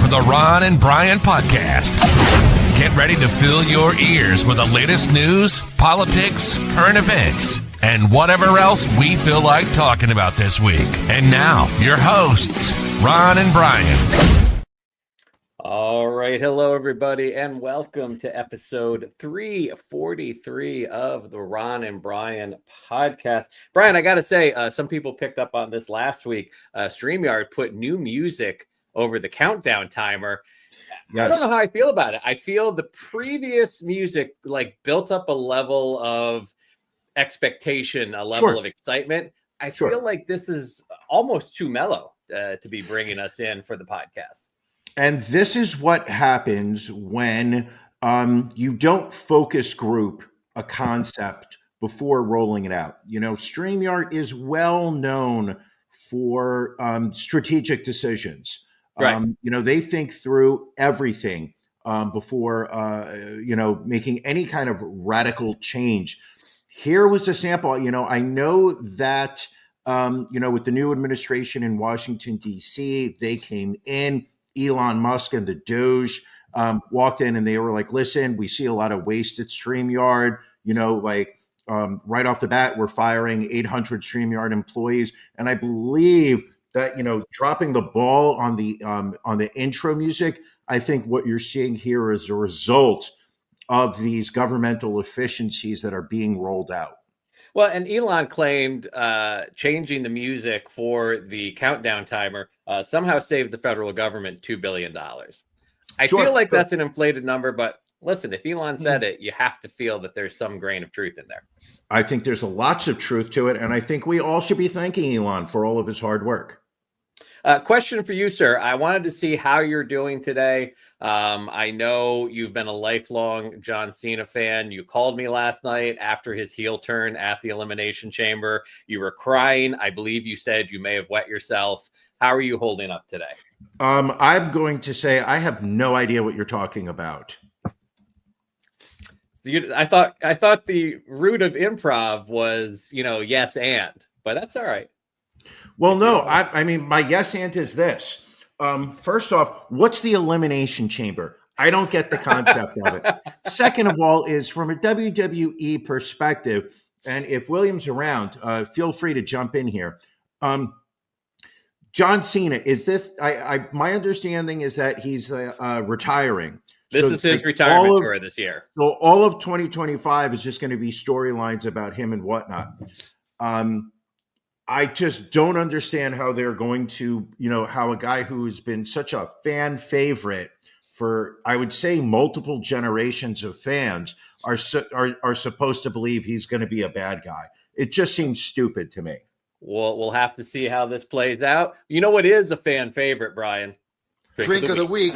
the Ron and Brian Podcast. Get ready to fill your ears with the latest news, politics, current events, and whatever else we feel like talking about this week. And now, your hosts, Ron and Brian. All right. Hello, everybody, and welcome to episode 343 of the Ron and Brian podcast. Brian, I got to say, some people picked up on this last week. StreamYard put new music over the countdown timer. Yes. I don't know how I feel about it. I feel the previous music built up a level of expectation, a level of excitement. I feel like this is almost too mellow to be bringing us in for the podcast. And this is what happens when you don't focus group a concept before rolling it out. You know, StreamYard is well known for strategic decisions. Right. They think through everything before, making any kind of radical change. Here was a sample. I know that, with the new administration in Washington, D.C., they came in. Elon Musk and the Doge walked in and they were like, listen, we see a lot of waste at StreamYard. Right off the bat, we're firing 800 StreamYard employees. And I believe that, dropping the ball on the intro music, I think what you're seeing here is a result of these governmental efficiencies that are being rolled out. Well, and Elon claimed changing the music for the countdown timer somehow saved the federal government $2 billion. I feel like that's an inflated number, but listen, if Elon said it, you have to feel that there's some grain of truth in there. I think there's lots of truth to it, and I think we all should be thanking Elon for all of his hard work. Question for you, sir. I wanted to see how you're doing today. I know you've been a lifelong John Cena fan. You called me last night after his heel turn at the Elimination Chamber. You were crying. I believe you said you may have wet yourself. How are you holding up today? I'm going to say I have no idea what you're talking about. I thought the root of improv was, yes and, but that's all right. Well, no, I mean, my yes and is this. First off, what's the Elimination Chamber? I don't get the concept of it. Second of all is from a WWE perspective, and if William's around, feel free to jump in here. John Cena, is this, my understanding is that he's retiring. This is his retirement tour this year. So all of 2025 is just going to be storylines about him and whatnot. I just don't understand how they're going to, how a guy who has been such a fan favorite for, I would say, multiple generations of fans are supposed to believe he's going to be a bad guy. It just seems stupid to me. Well, we'll have to see how this plays out. You know what is a fan favorite, Brian? Drink of the week.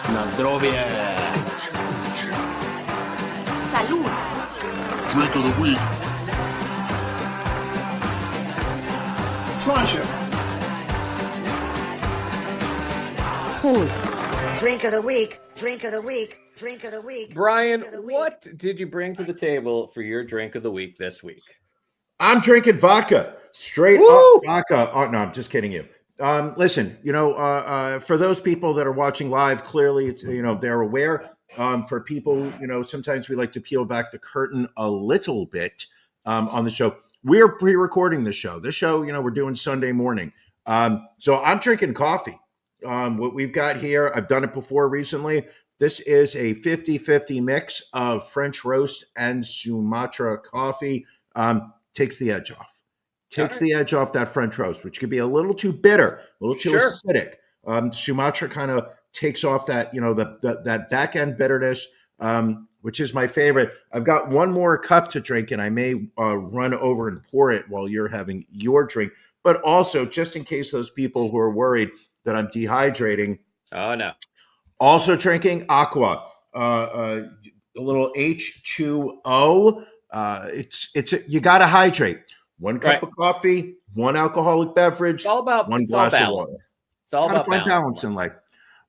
Na zdrowie. Salud. Drink of the week. Tranche. Pause. Drink of the week. Drink of the week. Drink of the week. Brian, of the week. what did you bring to the table for your drink of the week this week? I'm drinking vodka. Straight up vodka. Oh, no, I'm just kidding you. Listen, for those people that are watching live, clearly, it's, they're aware. For people, sometimes we like to peel back the curtain a little bit on the show. We're pre-recording the show. This show, we're doing Sunday morning. So I'm drinking coffee. What we've got here, I've done it before recently. This is a 50-50 mix of French roast and Sumatra coffee. Takes the edge off. Takes the edge off that French roast, which could be a little too bitter, a little too acidic. Sumatra kind of takes off that, that back end bitterness, which is my favorite. I've got one more cup to drink, and I may run over and pour it while you're having your drink. But also, just in case those people who are worried that I'm dehydrating. Oh, no. Also drinking aqua, a little H2O. You got to hydrate. One cup of coffee, one alcoholic beverage, it's all about one glass of water. It's all about balance in life.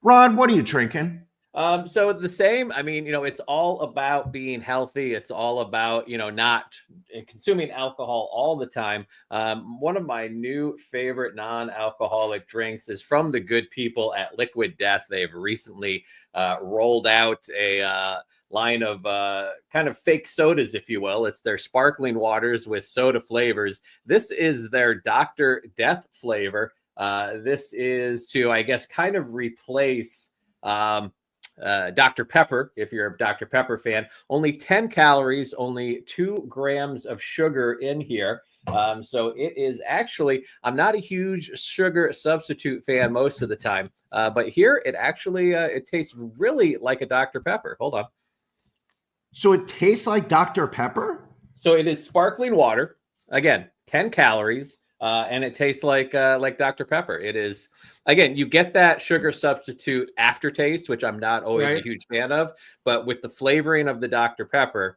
Ron, what are you drinking? So the same, I mean, it's all about being healthy. It's all about, not consuming alcohol all the time. One of my new favorite non-alcoholic drinks is from the good people at Liquid Death. They've recently rolled out a line of kind of fake sodas, if you will. It's their sparkling waters with soda flavors. This is their Dr. Death flavor. This is to, I guess, kind of replace Dr. Pepper, if you're a Dr. Pepper fan. Only 10 calories, only 2 grams of sugar in here. So it is actually, I'm not a huge sugar substitute fan most of the time, but here it actually, it tastes really like a Dr. Pepper. Hold on. So it tastes like Dr. Pepper? So it is sparkling water. Again, 10 calories. And it tastes like Dr. Pepper. It is, again, you get that sugar substitute aftertaste, which I'm not always a huge fan of, but with the flavoring of the Dr. Pepper,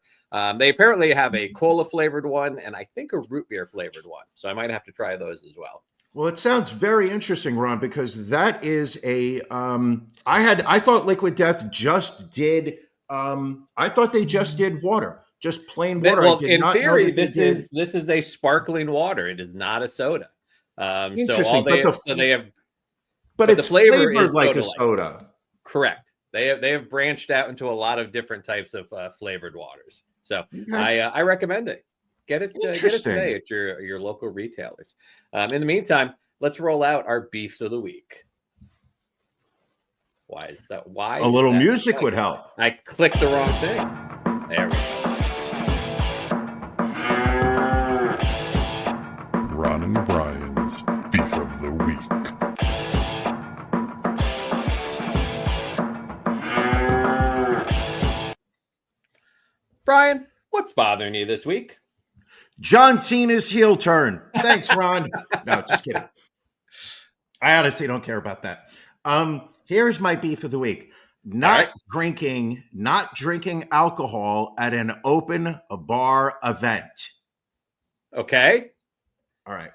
they apparently have a cola flavored one and I think a root beer flavored one. So I might have to try those as well. Well, it sounds very interesting, Ron, because that is a, I thought Liquid Death just did, I thought they just did water. Just plain water. Well, in theory, this is a sparkling water. It is not a soda. Interesting. So they have, but it's the flavor flavored is like a soda-like. soda. Correct. They have branched out into a lot of different types of flavored waters. So Okay. I recommend it. Get it today at your local retailers. In the meantime, let's roll out our beefs of the week. Why is that? Why A little that music like? would help. I clicked the wrong thing. There we go. Ron and Brian's Beef of the Week. Brian, what's bothering you this week? John Cena's heel turn. Thanks, Ron. No, just kidding. I honestly don't care about that. Here's my beef of the week. Not drinking alcohol at an open bar event. Okay. All right.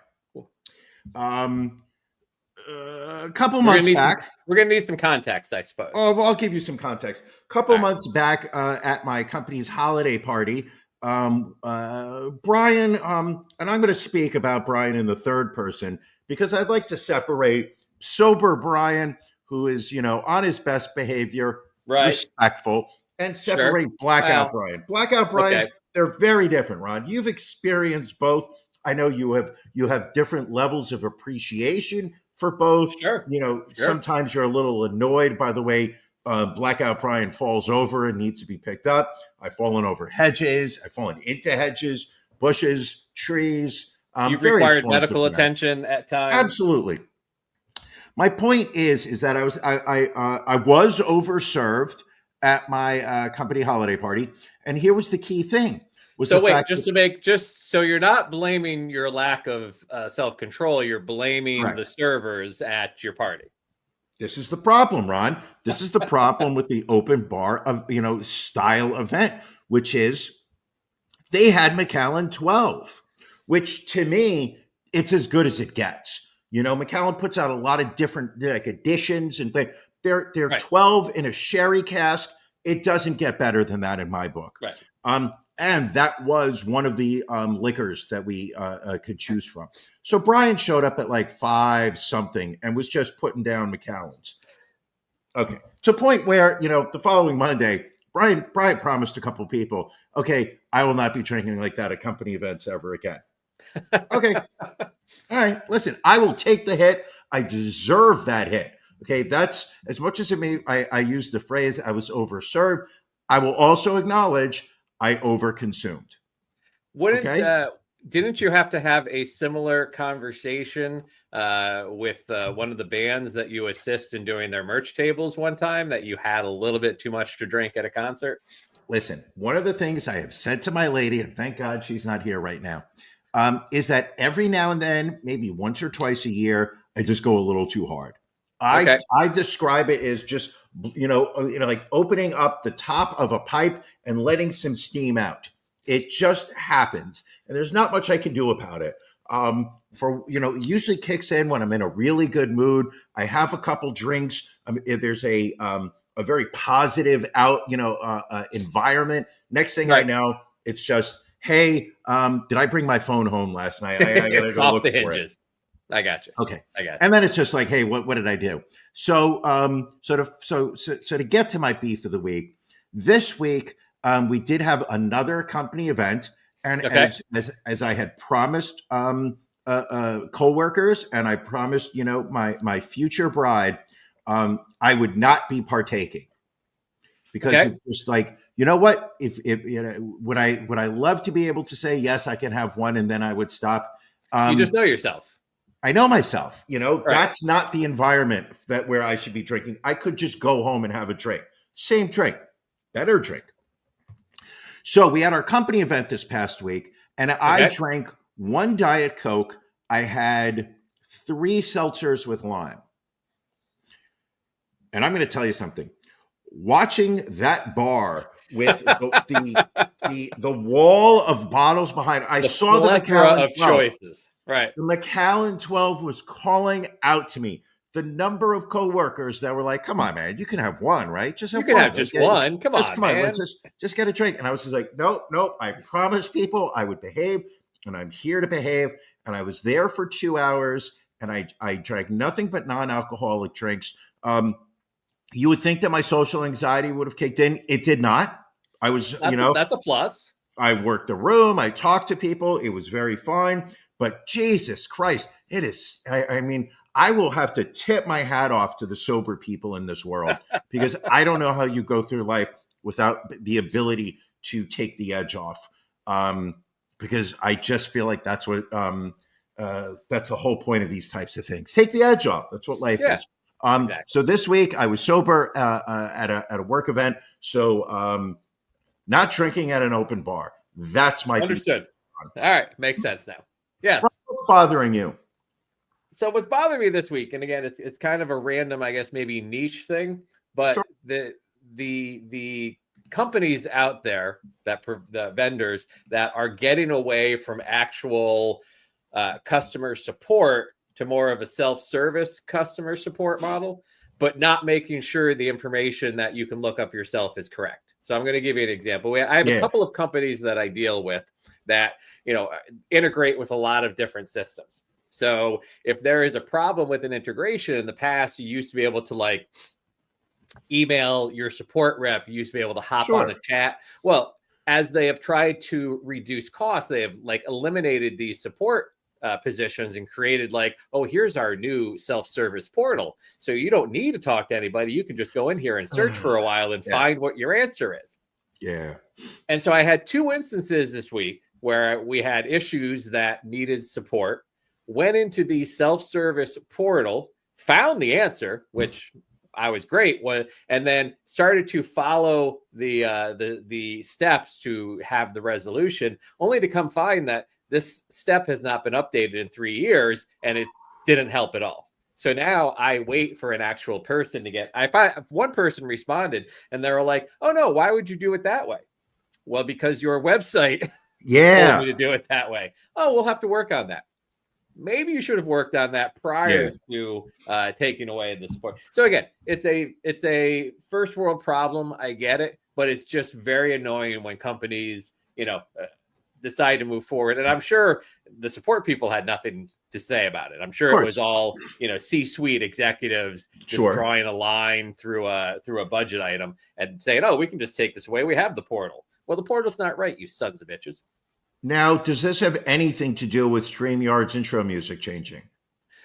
A couple months back. We're going to need some context, I suppose. Oh, well, I'll give you some context. A couple months back at my company's holiday party, Brian, and I'm going to speak about Brian in the third person because I'd like to separate sober Brian, who is, on his best behavior, respectful, and separate blackout Brian. Blackout Brian, they're very different, Ron. You've experienced both. I know you have different levels of appreciation for both. Sure. Sometimes you're a little annoyed by the way Blackout Brian falls over and needs to be picked up. I've fallen over hedges. I've fallen into hedges, bushes, trees. You've required medical attention at times. Absolutely. My point is that I was overserved at my company holiday party, and here was the key thing. So you're not blaming your lack of self-control, you're blaming the servers at your party. This is the problem, Ron. This is the problem with the open bar of, style event, which is they had Macallan 12, which to me, it's as good as it gets. Macallan puts out a lot of different additions and things. They're 12 in a sherry cask. It doesn't get better than that in my book. Right. And that was one of the liquors that we could choose from. So Brian showed up at like 5 something and was just putting down Macallan's. Okay. To a point where, the following Monday, Brian promised a couple people, okay, I will not be drinking like that at company events ever again. Okay. All right. Listen, I will take the hit. I deserve that hit. Okay. That's as much as it may, I used the phrase I was overserved. I will also acknowledge I overconsumed. Didn't you have to have a similar conversation with one of the bands that you assist in doing their merch tables one time that you had a little bit too much to drink at a concert? Listen, one of the things I have said to my lady, and thank God she's not here right now, is that every now and then, maybe once or twice a year, I just go a little too hard. I describe it as just, like opening up the top of a pipe and letting some steam out. It just happens. And there's not much I can do about it. It usually kicks in when I'm in a really good mood. I have a couple drinks. There's a a very positive environment. Next thing I know, it's just, hey, did I bring my phone home last night? I gotta It's go off look the for hinges. it. I got you. Okay. I got you. And then it's just like, hey, what did I do? So to get to my beef of the week, this week we did have another company event, and as I had promised coworkers, and I promised my future bride, I would not be partaking, because it's just like, you know what, if would I love to be able to say yes, I can have one, and then I would stop. You just know yourself. I know myself, that's not the environment where I should be drinking. I could just go home and have a drink. Same drink, better drink. So we had our company event this past week, and I drank 1 Diet Coke. I had 3 seltzers with lime. And I'm going to tell you something. Watching that bar with the wall of bottles behind, I saw the Macallan of choices. Right. The Macallan 12 was calling out to me. The number of coworkers that were like, "Come on, man, you can have one, right? Just have you can one. have just one. Come on, man. Let's just get a drink." And I was just like, "Nope. I promised people I would behave, and I'm here to behave." And I was there for 2 hours, and I drank nothing but non-alcoholic drinks. You would think that my social anxiety would have kicked in. It did not. I was, that's a plus. I worked the room. I talked to people. It was very fine. But Jesus Christ, it is. I mean, I will have to tip my hat off to the sober people in this world, because I don't know how you go through life without the ability to take the edge off. Because I just feel like that's what that's the whole point of these types of things. Take the edge off. That's what life is. Exactly. So this week I was sober at a work event. So not drinking at an open bar. That's my understood. All right, makes sense now. Yeah. What's bothering you? So what's bothering me this week, and again, it's kind of a random, I guess, maybe niche thing, but sure. the companies out there, the vendors that are getting away from actual customer support to more of a self-service customer support model, but not making sure the information that you can look up yourself is correct. So I'm going to give you an example. I have a couple of companies that I deal with that, integrate with a lot of different systems. So if there is a problem with an integration, in the past, you used to be able to email your support rep. You used to be able to hop on a chat. Well, as they have tried to reduce costs, they have eliminated these support positions and created here's our new self-service portal. So you don't need to talk to anybody. You can just go in here and search for a while and find what your answer is. Yeah. And so I had 2 instances this week where we had issues that needed support, went into the self-service portal, found the answer, which I was great with, and then started to follow the steps to have the resolution, only to come find that this step has not been updated in 3 years, and it didn't help at all. So now I wait for an actual person to get. I find one person responded, and they were like, "Oh no, why would you do it that way?" Well, because your website told me to do it that way. Oh, we'll have to work on that. Maybe you should have worked on that prior to taking away the support. So again, it's a first world problem. I get it, but it's just very annoying when companies, decide to move forward. And I'm sure the support people had nothing to say about it. I'm sure it was all, C-suite executives just drawing a line through a budget item and saying, "Oh, we can just take this away. We have the portal." Well, the portal's not right, you sons of bitches. Now, does this have anything to do with StreamYard's intro music changing?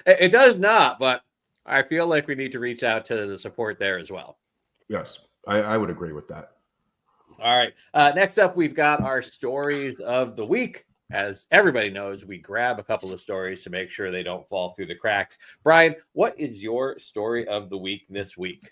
It does not, but I feel like we need to reach out to the support there as well. Yes, I would agree with that. All right. Next up, we've got our stories of the week. As everybody knows, we grab a couple of stories to make sure they don't fall through the cracks. Brian, what is your story of the week this week?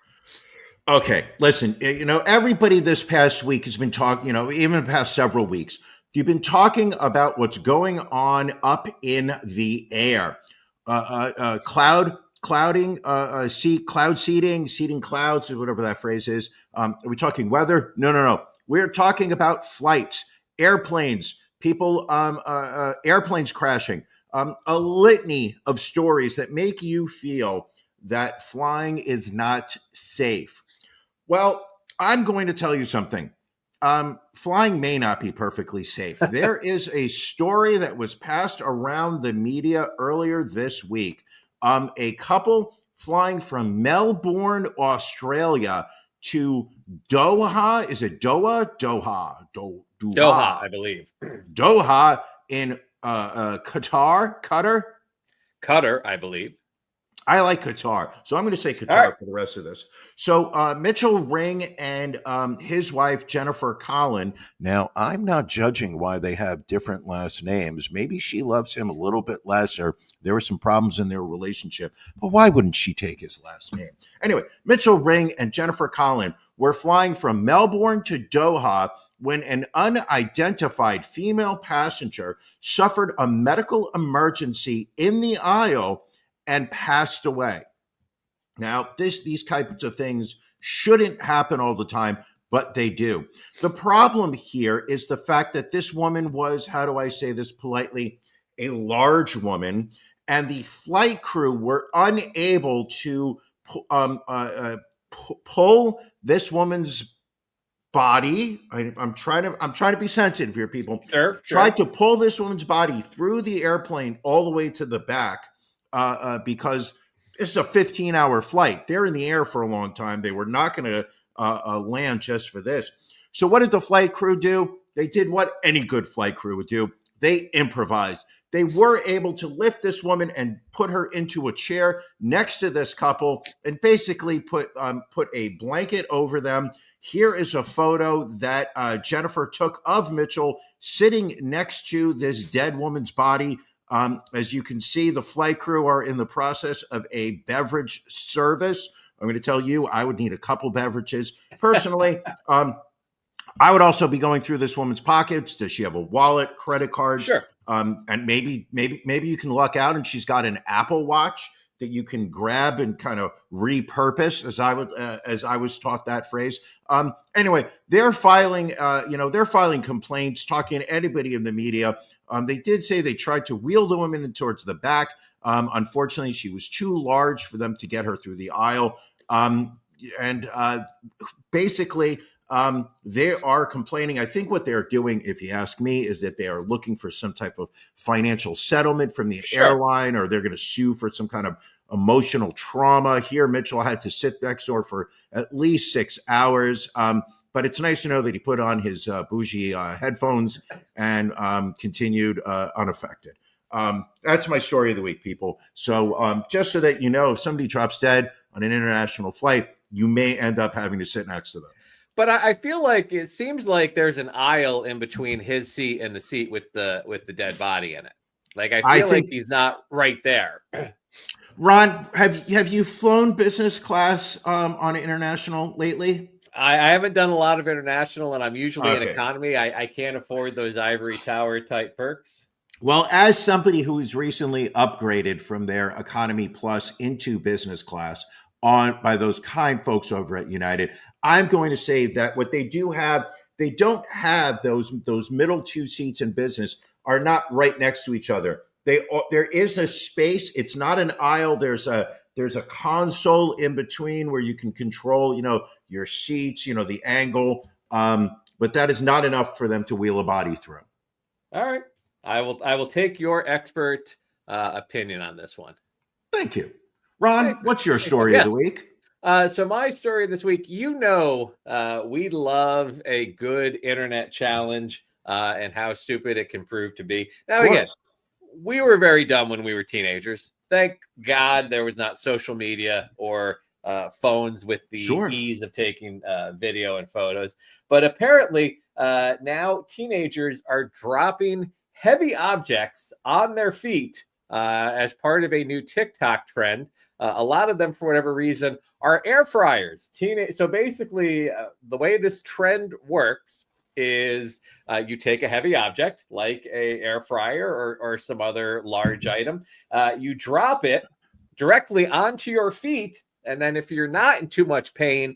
Okay, listen, everybody this past week has been talking, even the past several weeks, you've been talking about what's going on up in the air. Cloud seeding clouds, or whatever that phrase is. Are we talking weather? No. We're talking about flights, airplanes, people, airplanes crashing, a litany of stories that make you feel that flying is not safe. Well, I'm going to tell you something. Flying may not be perfectly safe. There is a story that was passed around the media earlier this week. A couple flying from Melbourne, Australia to Doha. Is it Doha? Doha, I believe. Doha in Qatar. Qatar, I believe. I like Qatar, so I'm going to say Qatar All right. for the rest of this. So Mitchell Ring and his wife, Jennifer Collin. Now, I'm not judging why they have different last names. Maybe she loves him a little bit less, or there were some problems in their relationship. But why wouldn't she take his last name? Anyway, Mitchell Ring and Jennifer Collin were flying from Melbourne to Doha when an unidentified female passenger suffered a medical emergency in the aisle and passed away. Now, these types of things shouldn't happen all the time, but they do. The problem here is the fact that this woman was, how do I say this politely, a large woman, and the flight crew were unable to pull this woman's body. I'm trying to be sensitive here, people. Sure. Tried to pull this woman's body through the airplane all the way to the back. Because this is a 15-hour flight. They're in the air for a long time. They were not going to land just for this. So what did the flight crew do? They did what any good flight crew would do. They improvised. They were able to lift this woman and put her into a chair next to this couple and basically put a blanket over them. Here is a photo that Jennifer took of Mitchell sitting next to this dead woman's body. As you can see, the flight crew are in the process of a beverage service. I'm going to tell you, I would need a couple beverages. Personally, I would also be going through this woman's pockets. Does she have a wallet, credit card? Sure. And maybe you can luck out and she's got an Apple Watch that you can grab and kind of repurpose, as I was taught that phrase. Anyway, they're filing complaints, talking to anybody in the media. They did say they tried to wheel the woman in towards the back. Unfortunately, she was too large for them to get her through the aisle. Basically, they are complaining. I think what they're doing, if you ask me, is that they are looking for some type of financial settlement from the airline, or they're going to sue for some kind of emotional trauma. Here, Mitchell had to sit next door for at least 6 hours. But it's nice to know that he put on his bougie headphones and continued unaffected. That's my story of the week, people. So just so that you know, if somebody drops dead on an international flight, you may end up having to sit next to them. But I feel like it seems like there's an aisle in between his seat and the seat with the dead body in it. Like I feel like he's not right there. Ron, have you flown business class on international lately? I haven't done a lot of international, and I'm usually in economy. I can't afford those ivory tower type perks. Well, as somebody who has recently upgraded from their economy plus into business class by those kind folks over at United, I'm going to say that what they do have, they don't have those middle two seats in business are not right next to each other. There is a space. It's not an aisle. There's a console in between where you can control, your seats, the angle. But that is not enough for them to wheel a body through. All right. I will take your expert opinion on this one. Thank you. Ron, what's your story of the week? So my story this week, we love a good internet challenge and how stupid it can prove to be. Now, again, we were very dumb when we were teenagers. Thank God there was not social media or phones with the ease of taking video and photos. But apparently now teenagers are dropping heavy objects on their feet as part of a new TikTok trend. A lot of them, for whatever reason, are air fryers. So basically, the way this trend works is you take a heavy object like a air fryer or some other large item. You drop it directly onto your feet. And then if you're not in too much pain,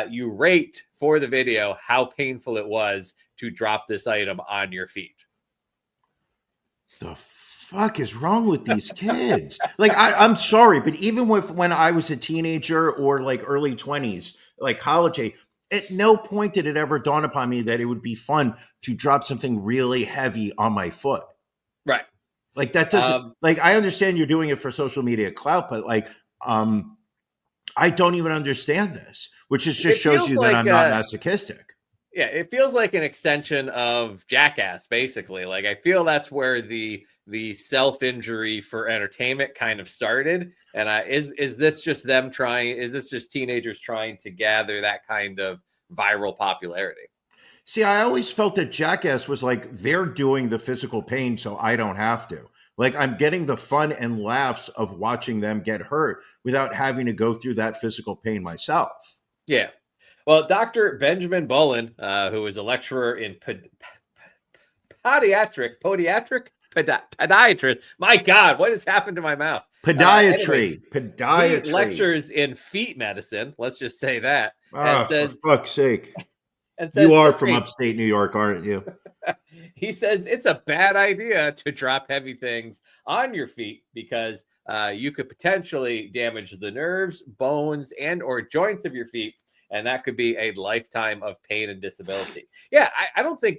you rate for the video how painful it was to drop this item on your feet. The fuck is wrong with these kids? Like, I'm sorry, but even when I was a teenager or like early 20s, like college age, at no point did it ever dawn upon me that it would be fun to drop something really heavy on my foot. Right. Like that doesn't like I understand you're doing it for social media clout, but like I don't even understand this, which just shows you that I'm not masochistic. Yeah, it feels like an extension of Jackass, basically. Like I feel that's where the self-injury for entertainment kind of started. And is this just them trying? Is this just teenagers trying to gather that kind of viral popularity? See, I always felt that Jackass was like they're doing the physical pain, so I don't have to. Like I'm getting the fun and laughs of watching them get hurt without having to go through that physical pain myself. Yeah. Well, Dr. Benjamin Bullen, who is a lecturer in podiatrist. My God, what has happened to my mouth? Podiatry. He lectures in feet medicine. Let's just say that. And says, for fuck's sake. And says, you are from upstate New York, aren't you? He says it's a bad idea to drop heavy things on your feet because you could potentially damage the nerves, bones, and or joints of your feet. And that could be a lifetime of pain and disability. Yeah, I don't think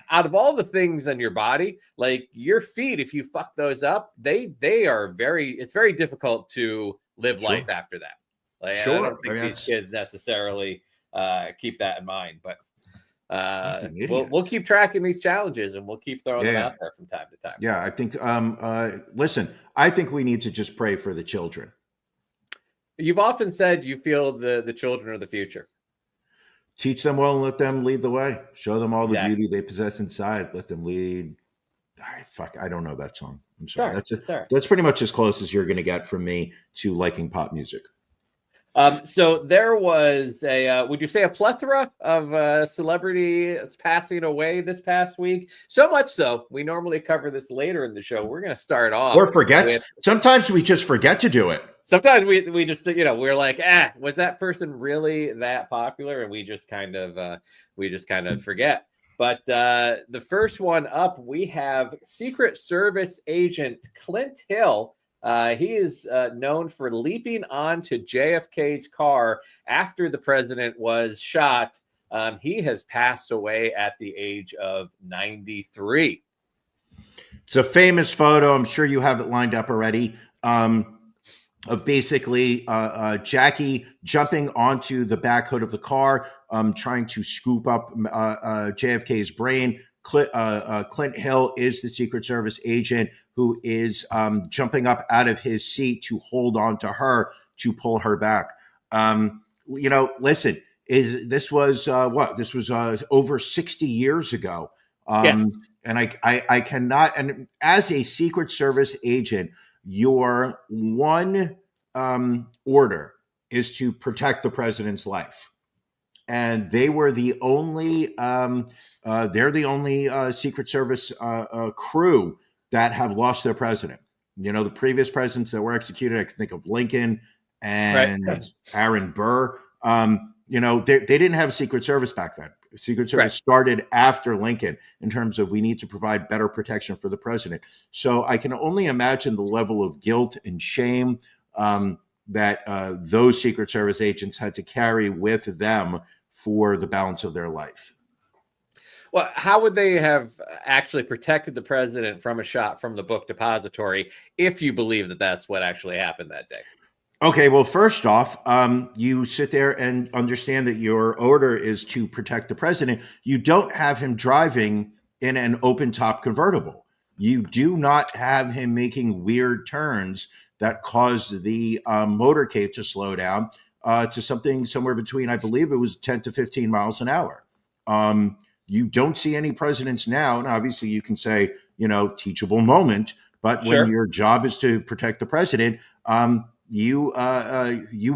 out of all the things on your body, like your feet, if you fuck those up, it's very difficult to live life after that. Like, I don't think these kids necessarily keep that in mind, but we'll keep tracking these challenges and we'll keep throwing them out there from time to time. Yeah, I think, listen, I think we need to just pray for the children. You've often said you feel the children are the future. Teach them well and let them lead the way. Show them all the beauty they possess inside. Let them lead. I don't know that song. I'm sorry. That's pretty much as close as you're going to get from me to liking pop music. So there was would you say a plethora of celebrities passing away this past week? So much so, we normally cover this later in the show. We're going to start off. Or forget. Sometimes we just forget to do it. Sometimes we just, we're like, was that person really that popular? And we just kind of forget. But the first one up, we have Secret Service agent Clint Hill. He is known for leaping onto JFK's car after the president was shot. He has passed away at the age of 93. It's a famous photo. I'm sure you have it lined up already. Of basically Jackie jumping onto the back hood of the car, trying to scoop up JFK's brain. Clint Hill is the Secret Service agent who is jumping up out of his seat to hold on to her to pull her back. Listen, this was over 60 years ago. Yes. And I cannot, and as a Secret Service agent, your one order is to protect the president's life. And they were the only, they're the only Secret Service crew that have lost their president. The previous presidents that were executed, I can think of Lincoln and Aaron Burr. They didn't have Secret Service back then. Secret Service started after Lincoln in terms of we need to provide better protection for the president. So I can only imagine the level of guilt and shame that those Secret Service agents had to carry with them for the balance of their life. Well, how would they have actually protected the president from a shot from the book depository if you believe that that's what actually happened that day? Okay, well, first off, you sit there and understand that your order is to protect the president. You don't have him driving in an open-top convertible. You do not have him making weird turns that cause the motorcade to slow down to something somewhere between, I believe it was 10 to 15 miles an hour. You don't see any presidents now, and obviously you can say, teachable moment, but when your job is to protect the president, you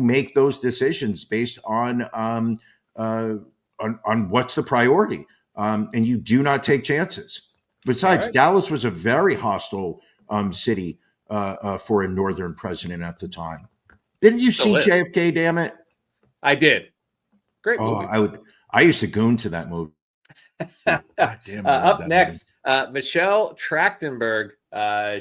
make those decisions based on what's the priority, and you do not take chances. Besides, Dallas was a very hostile city for a northern president at the time. Didn't you see JFK? Damn it, I did. Great movie. I used to goon to that movie. God damn it, up next, Michelle Trachtenberg.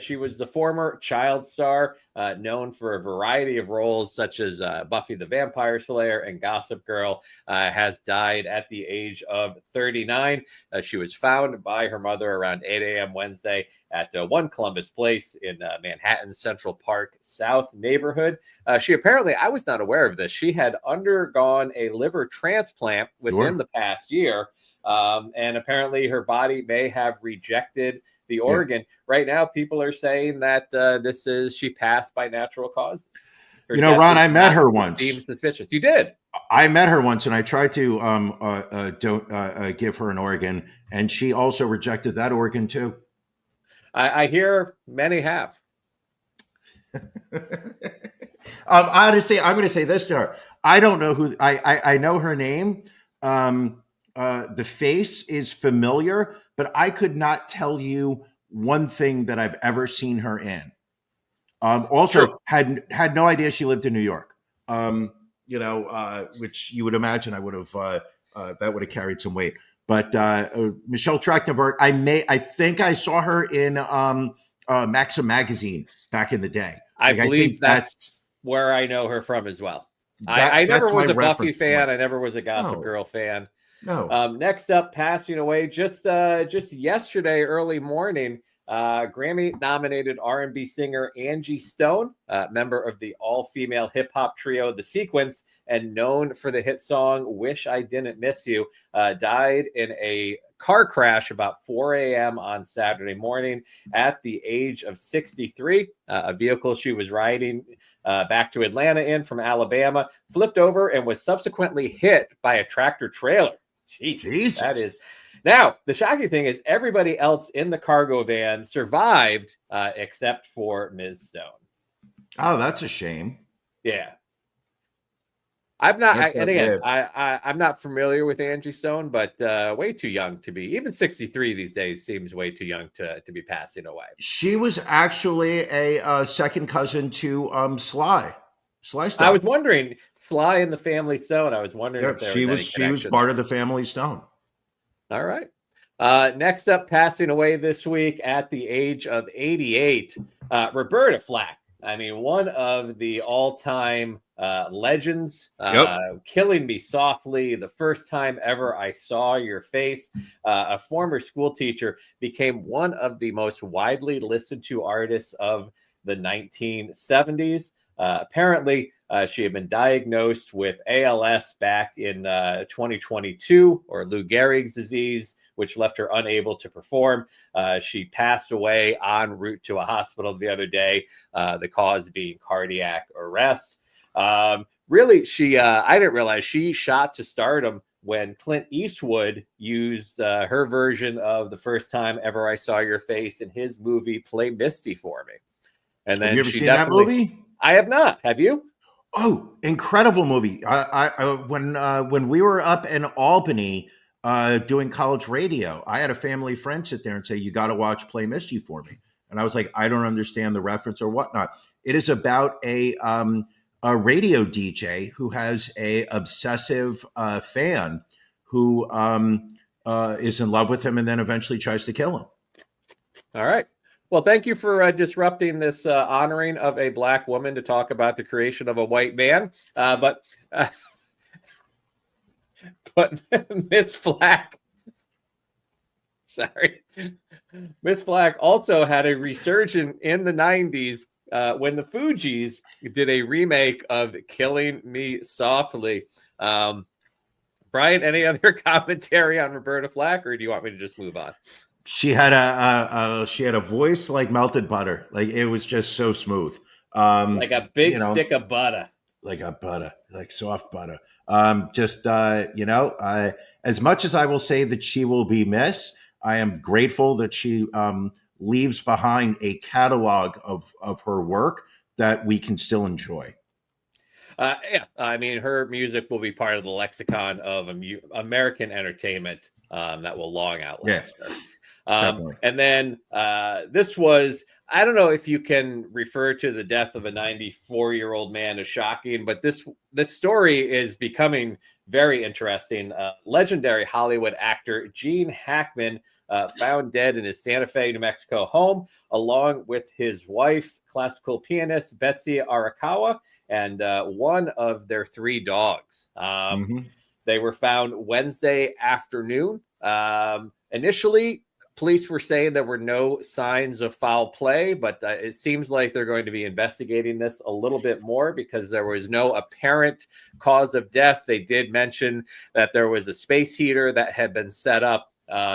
She was the former child star, known for a variety of roles such as Buffy the Vampire Slayer and Gossip Girl, has died at the age of 39. She was found by her mother around 8 a.m. Wednesday at 1 Columbus Place in Manhattan's Central Park South neighborhood. She apparently, I was not aware of this, she had undergone a liver transplant within the past year. And apparently her body may have rejected the organ. Right now, people are saying that she passed by natural causes. Ron, I met her once. Seems suspicious. You did. I met her once, and I tried to don't give her an organ, and she also rejected that organ too. I hear many have. Honestly, I'm going to say this to her. I don't know who. I know her name. The face is familiar, but I could not tell you one thing that I've ever seen her in. Also, had no idea she lived in New York. Which you would imagine I would have that would have carried some weight. But Michelle Trachtenberg, I think I saw her in Maxim magazine back in the day. I believe that's where I know her from as well. I never was a Buffy fan. I never was a Gossip Girl fan. No. Next up, passing away just yesterday, early morning, Grammy-nominated R&B singer Angie Stone, member of the all-female hip-hop trio The Sequence, and known for the hit song "Wish I Didn't Miss You," died in a car crash about 4 a.m. on Saturday morning at the age of 63. A vehicle she was riding back to Atlanta in from Alabama flipped over and was subsequently hit by a tractor trailer. Jeez, that is. Now, the shocking thing is everybody else in the cargo van survived except for Ms. Stone. Oh, that's a shame. Yeah. I'm not, I'm not familiar with Angie Stone, but way too young to be. Even 63 these days seems way too young to be passing away. She was actually a second cousin to Sly Stone. I was wondering, Sly and the Family Stone. I was wondering if there she was part of the Family Stone. All right. Next up, passing away this week at the age of 88, Roberta Flack. I mean, one of the all-time legends. Killing Me Softly, The First Time Ever I Saw Your Face. A former school teacher, became one of the most widely listened to artists of the 1970s. Apparently, she had been diagnosed with ALS back in 2022, or Lou Gehrig's disease, which left her unable to perform. She passed away en route to a hospital the other day, the cause being cardiac arrest. Really, I didn't realize she shot to stardom when Clint Eastwood used her version of The First Time Ever I Saw Your Face in his movie Play Misty for Me. And then have you ever seen that movie? I have not. Have you? Oh, incredible movie! When we were up in Albany doing college radio, I had a family friend sit there and say, "You got to watch Play Misty for Me," and I was like, "I don't understand the reference or whatnot." It is about a radio DJ who has a obsessive fan who is in love with him and then eventually tries to kill him. All right. Well, thank you for disrupting this honoring of a Black woman to talk about the creation of a white man. But Miss Flack, Miss Flack also had a resurgence in the 90s when the Fugees did a remake of Killing Me Softly. Brian, any other commentary on Roberta Flack, or do you want me to just move on? She had a voice like melted butter. Like it was just so smooth. Like a big stick of butter. Like soft butter. As much as I will say that she will be missed, I am grateful that she leaves behind a catalog of her work that we can still enjoy. I mean, her music will be part of the lexicon of American entertainment that will long outlast her. And then this was, I don't know if you can refer to the death of a 94-year-old man as shocking, but this story is becoming very interesting. Legendary Hollywood actor Gene Hackman found dead in his Santa Fe, New Mexico home, along with his wife, classical pianist Betsy Arakawa, and one of their 3 dogs. They were found Wednesday afternoon. Initially, police were saying there were no signs of foul play, but it seems like they're going to be investigating this a little bit more because there was no apparent cause of death. They did mention that there was a space heater that had been set up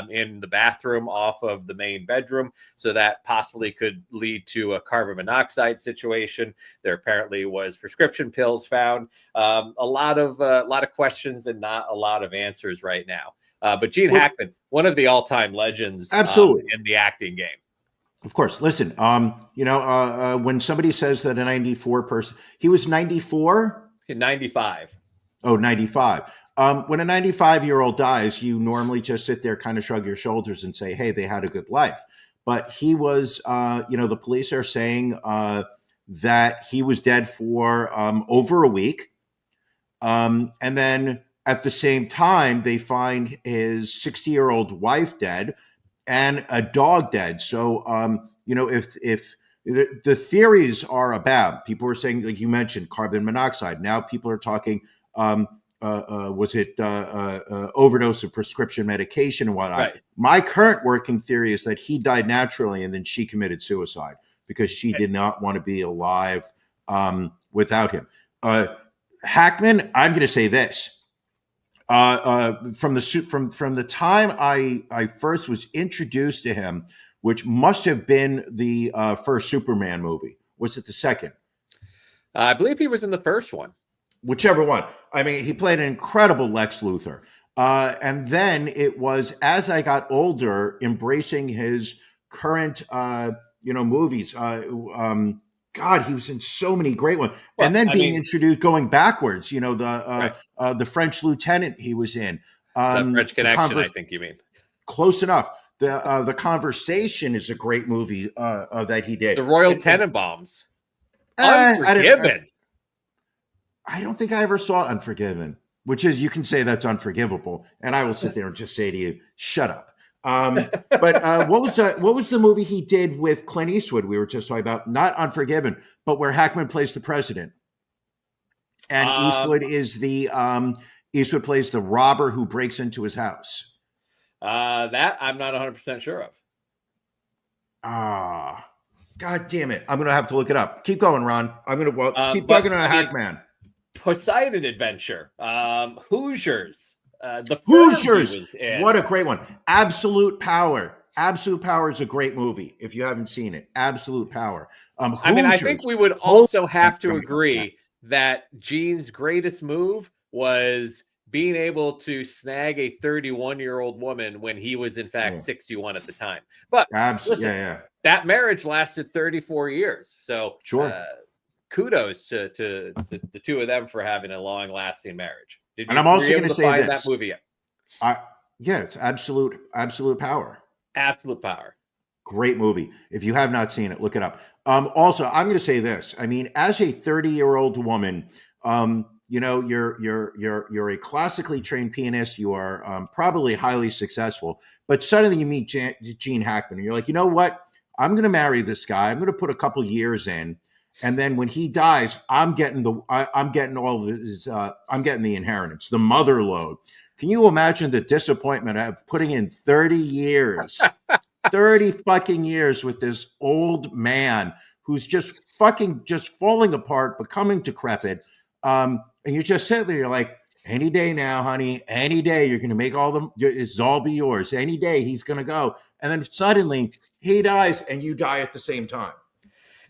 in the bathroom off of the main bedroom, so that possibly could lead to a carbon monoxide situation. There apparently was prescription pills found. A lot of questions and not a lot of answers right now. But Gene Hackman, one of the all-time legends, absolutely, in the acting game. Of course. Listen, when somebody says that a 94 person, he was 94? 95. Oh, 95. When a 95-year-old dies, you normally just sit there, kind of shrug your shoulders and say, hey, they had a good life. But he was, the police are saying that he was dead for over a week. And then at the same time, they find his 60-year-old wife dead and a dog dead. So, if the theories are about, people are saying, like you mentioned, carbon monoxide. Now people are talking, was it overdose of prescription medication and whatnot? Right. My current working theory is that he died naturally and then she committed suicide because she did not want to be alive without him. Hackman, I'm going to say this. From the time I first was introduced to him, which must have been the first Superman movie. Was it the second? I believe he was in the first one. Whichever one. I mean, he played an incredible Lex Luthor. And then it was as I got older, embracing his current, movies. God, he was in so many great ones. Well, and then introduced, going backwards, the French Lieutenant he was in. The French Connection, I think you mean. Close enough. The Conversation is a great movie that he did. The Royal Tenenbaums. Unforgiven. I don't think I ever saw Unforgiven, which is, you can say that's unforgivable. And I will sit there and just say to you, shut up. But what was the movie he did with Clint Eastwood? We were just talking about, not Unforgiven, but where Hackman plays the president, and Eastwood plays the robber who breaks into his house. That I'm not 100% sure of. God damn it! I'm gonna have to look it up. Keep going, Ron. I'm gonna keep talking to Hackman. Poseidon Adventure, Hoosiers. The Hoosiers, what a great one. Absolute Power. Absolute Power is a great movie if you haven't seen it. Absolute Power. I think we would also have to agree that Gene's greatest move was being able to snag a 31-year-old woman when he was in fact 61 at the time. But listen, that marriage lasted 34 years. So sure. Kudos to the two of them for having a long-lasting marriage. And I'm also going to say this. That movie yet? It's Absolute Power. Absolute Power. Great movie. If you have not seen it, look it up. Also, I'm going to say this. I mean, as a 30-year-old woman, you're a classically trained pianist. You are probably highly successful, but suddenly you meet Gene Hackman, and you're like, you know what? I'm going to marry this guy. I'm going to put a couple years in. And then when he dies, I'm getting the inheritance, the mother lode. Can you imagine the disappointment of putting in 30 years, 30 fucking years with this old man who's just falling apart, becoming decrepit. And you're just sitting there, you're like, any day now, honey, any day you're going to make it's all be yours. Any day he's going to go. And then suddenly he dies and you die at the same time.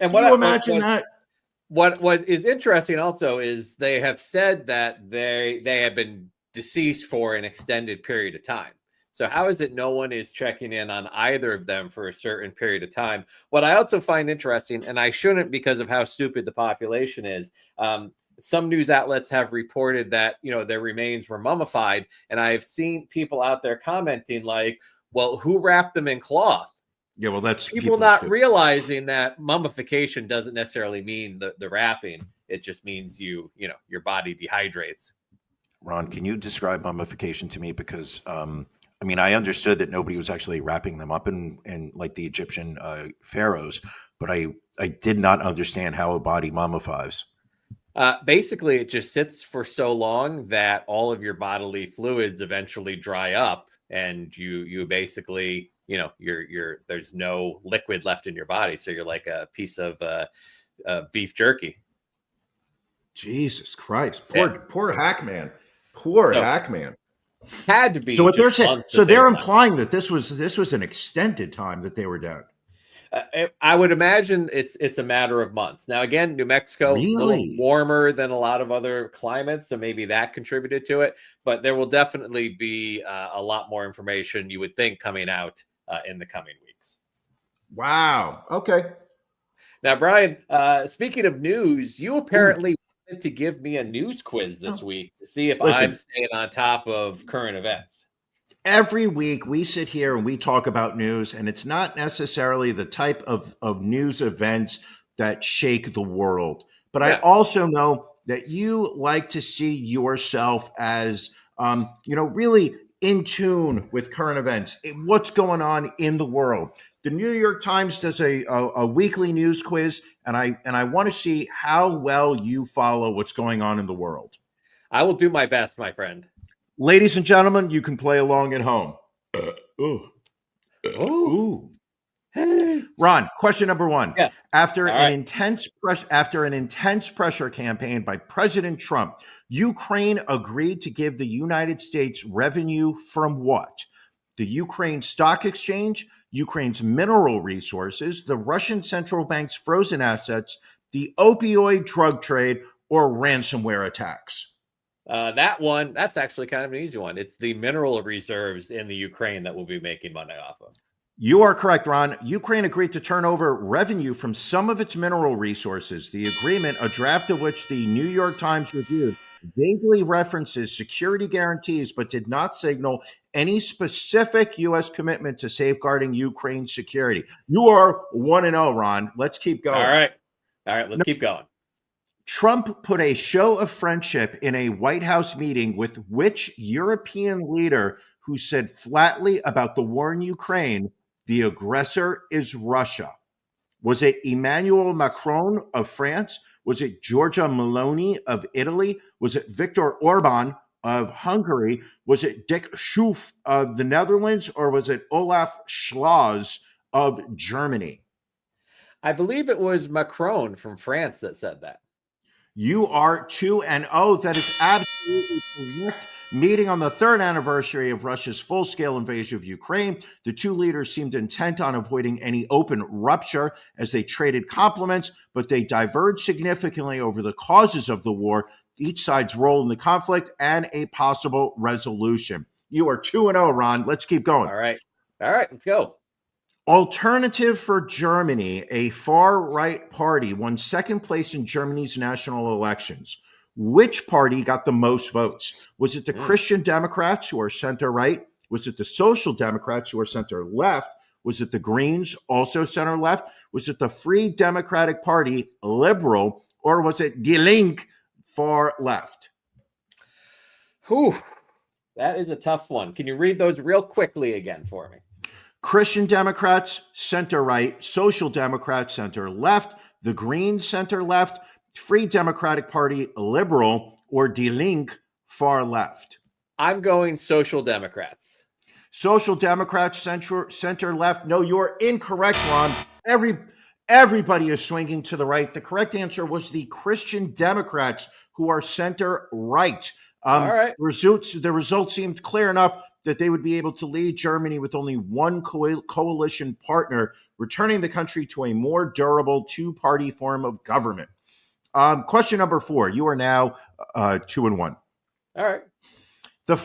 And Can you imagine that? What is interesting also is they have said that they have been deceased for an extended period of time. So how is it no one is checking in on either of them for a certain period of time? What I also find interesting, and I shouldn't because of how stupid the population is, some news outlets have reported that, their remains were mummified. And I've seen people out there commenting like, well, who wrapped them in cloth? Yeah, well, that's people not realizing that mummification doesn't necessarily mean the wrapping. It just means your body dehydrates. Ron, can you describe mummification to me? Because I understood that nobody was actually wrapping them up in like the Egyptian pharaohs, but I did not understand how a body mummifies. Basically, it just sits for so long that all of your bodily fluids eventually dry up, and you basically, there's no liquid left in your body, so you're like a piece of beef jerky. Jesus Christ, poor Hackman, Hackman. Had to be. So what they're saying? So they're implying that this was an extended time that they were down. I would imagine it's a matter of months. Now, again, New Mexico, really? A little warmer than a lot of other climates, so maybe that contributed to it. But there will definitely be a lot more information, you would think, coming out in the coming weeks. Wow. Okay. Now, Brian, speaking of news, you apparently wanted to give me a news quiz this week to see if I'm staying on top of current events. Every week we sit here and we talk about news, and it's not necessarily the type of news events that shake the world. But I also know that you like to see yourself as, really in tune with current events, what's going on in the world. The New York Times does a weekly news quiz, and I want to see how well you follow what's going on in the world. I will do my best, my friend. Ladies and gentlemen, you can play along at home. Ooh. Hey. Ron, question number one. Yeah. After an intense pressure campaign by President Trump, Ukraine agreed to give the United States revenue from what? The Ukraine Stock Exchange, Ukraine's mineral resources, the Russian central bank's frozen assets, the opioid drug trade, or ransomware attacks? That's actually kind of an easy one. It's the mineral reserves in the Ukraine that we'll be making money off of. You are correct, Ron. Ukraine agreed to turn over revenue from some of its mineral resources. The agreement, a draft of which the New York Times reviewed, vaguely references security guarantees, but did not signal any specific U.S. commitment to safeguarding Ukraine's security. You are 1-0, Ron. Let's keep going. All right. Let's keep going. Trump put a show of friendship in a White House meeting with which European leader who said flatly about the war in Ukraine, the aggressor is Russia? Was it Emmanuel Macron of France? Was it Giorgia Meloni of Italy? Was it Viktor Orban of Hungary? Was it Dick Schoof of the Netherlands? Or was it Olaf Scholz of Germany? I believe it was Macron from France that said that. You are 2-0. That is absolutely correct. Meeting on the third anniversary of Russia's full-scale invasion of Ukraine, the two leaders seemed intent on avoiding any open rupture as they traded compliments, but they diverged significantly over the causes of the war, each side's role in the conflict, and a possible resolution. You are 2-0, Ron. Let's keep going. All right, let's go. Alternative for Germany, a far-right party, won second place in Germany's national elections. Which party got the most votes? Was it the Christian Democrats, who are center-right? Was it the Social Democrats, who are center-left? Was it the Greens, also center-left? Was it the Free Democratic Party, liberal? Or was it Die Linke, far-left? Whew, that is a tough one. Can you read those real quickly again for me? Christian Democrats, center-right. Social Democrats, center-left. The Greens, center-left. Free Democratic Party, liberal. Or Die Linke, far-left. I'm going Social Democrats. Social Democrats, center-left. No, you're incorrect, Ron. Everybody is swinging to the right. The correct answer was the Christian Democrats, who are center-right. All right. The results seemed clear enough that they would be able to lead Germany with only one coalition partner, returning the country to a more durable two-party form of government. Question number 4. You are now 2-1. All right. The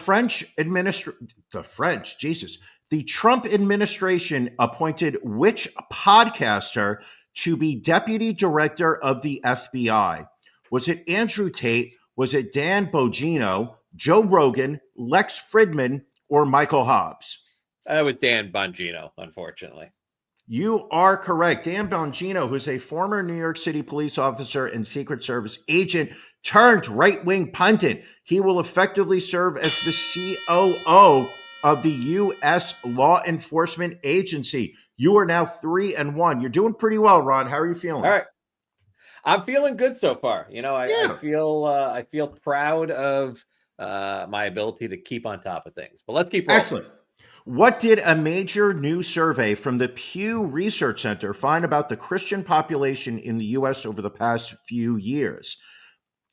Trump administration appointed which podcaster to be deputy director of the FBI? Was it Andrew Tate? Was it Dan Bongino, Joe Rogan, Lex Fridman, or Michael Hobbs? That was Dan Bongino, unfortunately. You are correct. Dan Bongino, who's a former New York City police officer and Secret Service agent turned right-wing pundit. He will effectively serve as the COO of the U.S. Law Enforcement Agency. You are now 3-1. You're doing pretty well, Ron. How are you feeling? All right. I'm feeling good so far. I feel proud of my ability to keep on top of things. But let's keep rolling. Excellent. What did a major new survey from the Pew Research Center find about the Christian population in the U.S. over the past few years?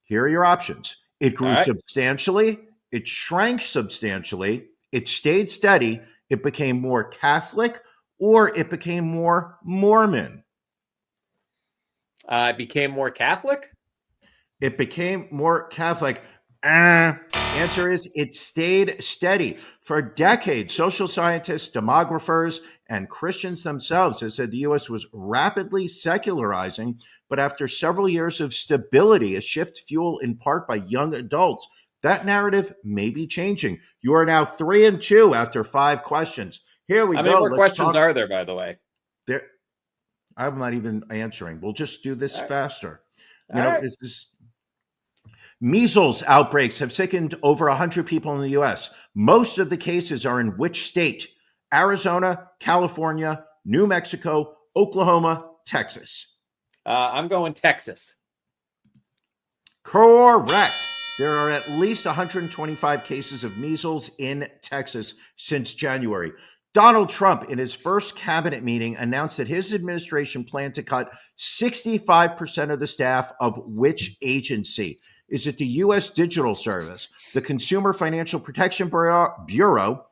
Here are your options. It grew substantially, it shrank substantially, it stayed steady, it became more Catholic, or it became more Mormon. It became more Catholic? It became more Catholic. Answer is it stayed steady. For decades, social scientists, demographers, and Christians themselves have said the U.S. was rapidly secularizing, but after several years of stability, a shift fueled in part by young adults, that narrative may be changing. You are now 3-2 after 5 questions. Here we go. How many more questions are there, by the way? I'm not even answering. We'll just do this faster. Measles outbreaks have sickened over 100 people in the U.S. Most of the cases are in which state? Arizona, California, New Mexico, Oklahoma, Texas. I'm going Texas. Correct. There are at least 125 cases of measles in Texas since January. Donald Trump, in his first cabinet meeting, announced that his administration planned to cut 65% of the staff of which agency? Is it the U.S. Digital Service, the Consumer Financial Protection Bureau,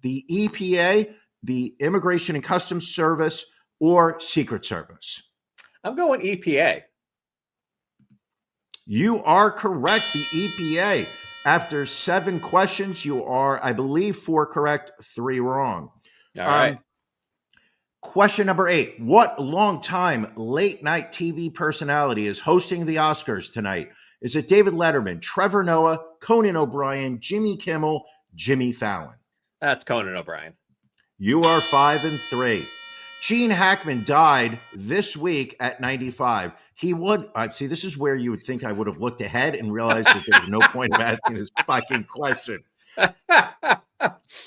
the EPA, the Immigration and Customs Service, or Secret Service? I'm going EPA. You are correct, the EPA. After 7 questions, you are, I believe, 4 correct, 3 wrong. All right. Question number 8. What longtime late-night TV personality is hosting the Oscars tonight? Is it David Letterman, Trevor Noah, Conan O'Brien, Jimmy Kimmel, Jimmy Fallon? That's Conan O'Brien. You are 5-3. Gene Hackman died this week at 95. He would, see, this is where you would think I would have looked ahead and realized that there was no point of asking this fucking question.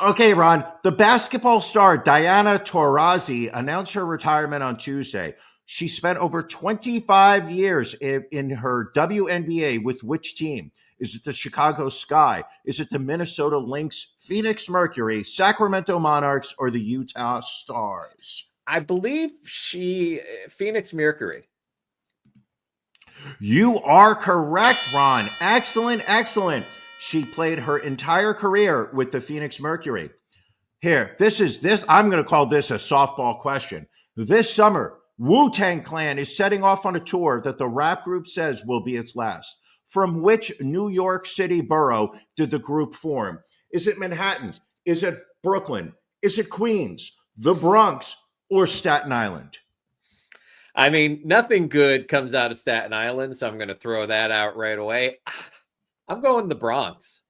Okay, Ron, the basketball star Diana Taurasi announced her retirement on Tuesday. She spent over 25 years in her WNBA with which team? Is it the Chicago Sky? Is it the Minnesota Lynx, Phoenix Mercury, Sacramento Monarchs, or the Utah Stars? I believe Phoenix Mercury. You are correct, Ron. Excellent, excellent. She played her entire career with the Phoenix Mercury. Here, I'm going to call this a softball question. This summer, Wu-Tang Clan is setting off on a tour that the rap group says will be its last. From which New York City borough did the group form? Is it Manhattan? Is it Brooklyn? Is it Queens, the Bronx, or Staten Island? I mean, nothing good comes out of Staten Island, so I'm going to throw that out right away. I'm going the Bronx.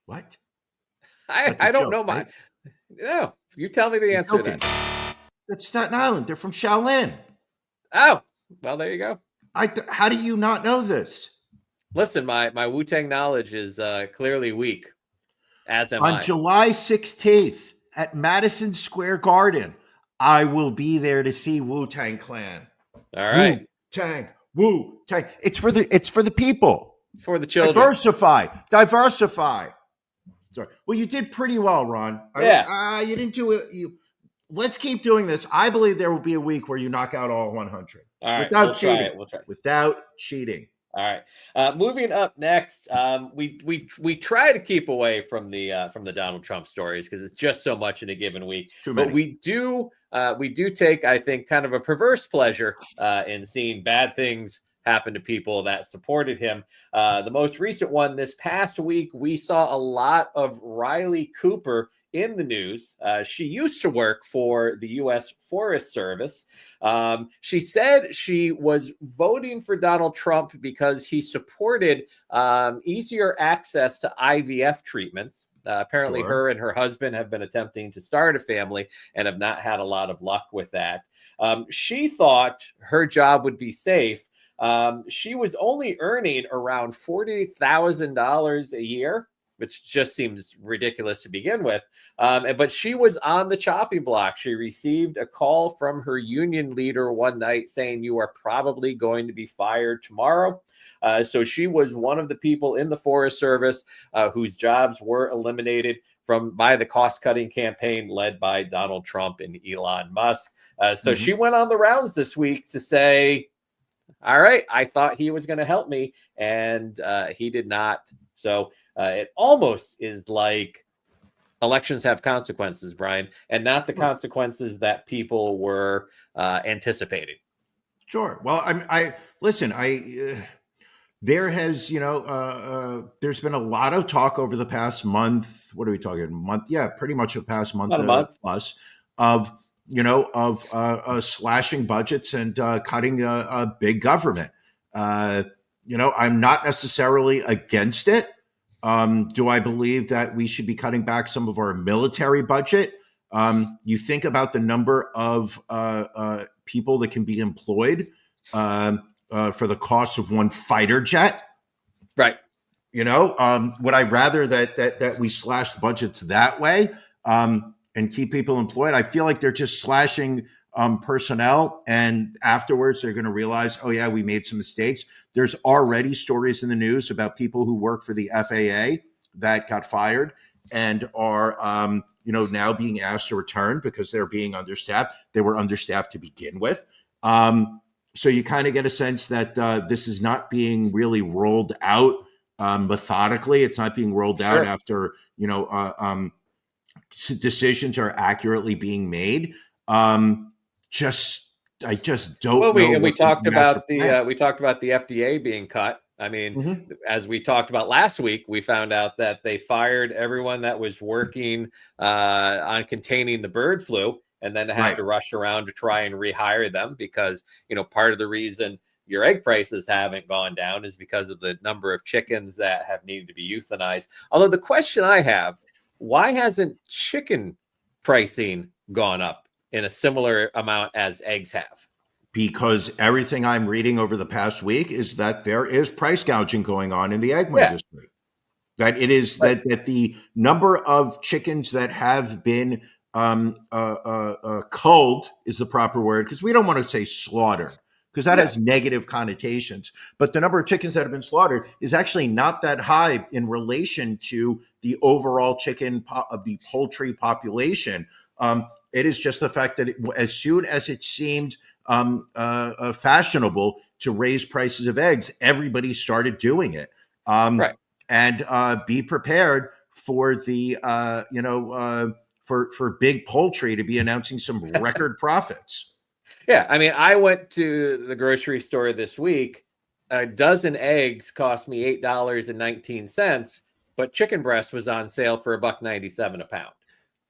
What? I don't know right? No, you tell me the answer then. That's Staten Island. They're from Shaolin. Oh, well, there you go. How do you not know this? Listen, my Wu-Tang knowledge is clearly weak, as am I. On July 16th at Madison Square Garden, I will be there to see Wu-Tang Clan. All right. Wu-Tang. It's for the people. It's for the children. Diversify. Sorry. Well, you did pretty well, Ron. Yeah. You didn't do it. Let's keep doing this. I believe there will be a week where you knock out all 100. All right. Without cheating. We'll try it. Without cheating. All right. Moving up next, we try to keep away from the Donald Trump stories because it's just so much in a given week. Too many. But we do take, I think, kind of a perverse pleasure in seeing bad things happen to people that supported him. The most recent one this past week, we saw a lot of Riley Cooper in the news. She used to work for the U.S. Forest Service. She said she was voting for Donald Trump because he supported easier access to IVF treatments. Apparently, Sure. her and her husband have been attempting to start a family and have not had a lot of luck with that. She thought her job would be safe. She was only earning around $40,000 a year, which just seems ridiculous to begin with. But she was on the chopping block. She received a call from her union leader one night saying, "You are probably going to be fired tomorrow." So she was one of the people in the Forest Service whose jobs were eliminated by the cost-cutting campaign led by Donald Trump and Elon Musk. So she went on the rounds this week to say, all right, I thought he was going to help me, and he did not. So it almost is like elections have consequences, Brian, and not the consequences that people were anticipating. Sure. Well, I listen. There has, there's been a lot of talk over the past month. What are we talking? Month? Yeah, pretty much the past month, About a month. plus of slashing budgets and cutting a big government. I'm not necessarily against it. Do I believe that we should be cutting back some of our military budget? You think about the number of people that can be employed for the cost of one fighter jet. Right. Would I rather that we slash the budgets that way and keep people employed? I feel like they're just slashing personnel, and afterwards they're going to realize, oh yeah, we made some mistakes. There's already stories in the news about people who work for the FAA that got fired and are now being asked to return because they're being understaffed. They were understaffed to begin with. So you kind of get a sense that this is not being really rolled out methodically. It's not being rolled out after decisions are accurately being made. I just don't know. We talked about the FDA being cut. I mean, as we talked about last week, we found out that they fired everyone that was working on containing the bird flu, and then to have to rush around to try and rehire them because, part of the reason your egg prices haven't gone down is because of the number of chickens that have needed to be euthanized. Although the question I have, why hasn't chicken pricing gone up in a similar amount as eggs have? Because everything I'm reading over the past week is that there is price gouging going on in the egg industry. That it is that the number of chickens that have been culled is the proper word, because we don't want to say slaughter because that has negative connotations. But the number of chickens that have been slaughtered is actually not that high in relation to the overall the poultry population. It is just the fact that as soon as it seemed fashionable to raise prices of eggs, everybody started doing it. And be prepared for the for big poultry to be announcing some record profits. Yeah, I mean, I went to the grocery store this week. A dozen eggs cost me $8.19, but chicken breast was on sale for $1.97 a pound.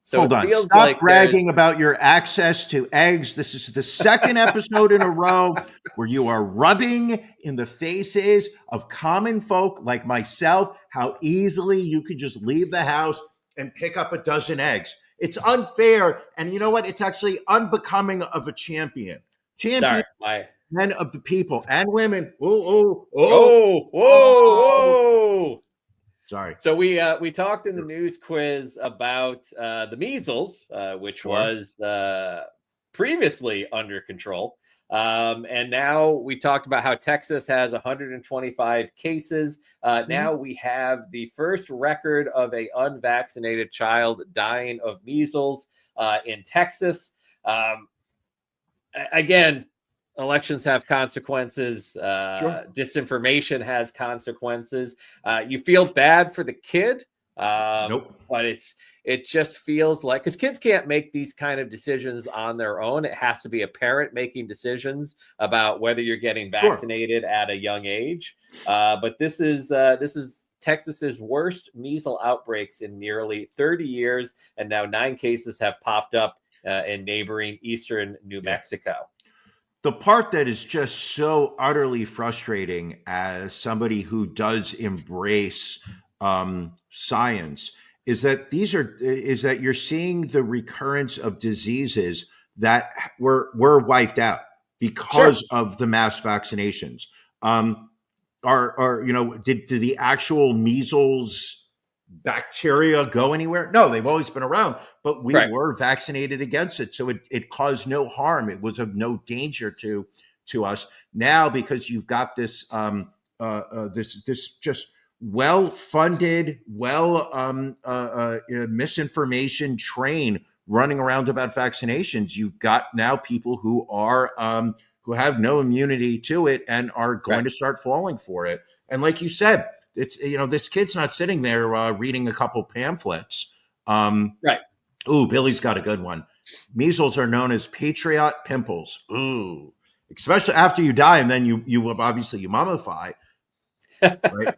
So hold on, stop bragging about your access to eggs. This is the second episode in a row where you are rubbing in the faces of common folk like myself how easily you could just leave the house and pick up a dozen eggs. It's unfair, and you know what? It's actually unbecoming of a champion. Men of the people and women. Whoa. Sorry. So we talked in the news quiz about the measles, which was previously under control. And now we talked about how Texas has 125 cases. Now we have the first record of an unvaccinated child dying of measles in Texas. Again, elections have consequences. Disinformation has consequences. You feel bad for the kid. Nope. But it just feels like, because kids can't make these kind of decisions on their own. It has to be a parent making decisions about whether you're getting vaccinated at a young age. But this is Texas's worst measles outbreaks in nearly 30 years, and now 9 cases have popped up in neighboring eastern New Mexico. The part that is just so utterly frustrating as somebody who does embrace science is that you're seeing the recurrence of diseases that were wiped out because of the mass vaccinations. Did the actual measles bacteria go anywhere? No, they've always been around, but we were vaccinated against it, so it caused no harm. It was of no danger to us. Now, because you've got this this just well-funded, misinformation train running around about vaccinations, you've got now people who are who have no immunity to it and are going to start falling for it. And like you said, it's, this kid's not sitting there reading a couple pamphlets. Ooh, Billy's got a good one. Measles are known as patriot pimples. Ooh, especially after you die, and then you obviously you mummify. Right?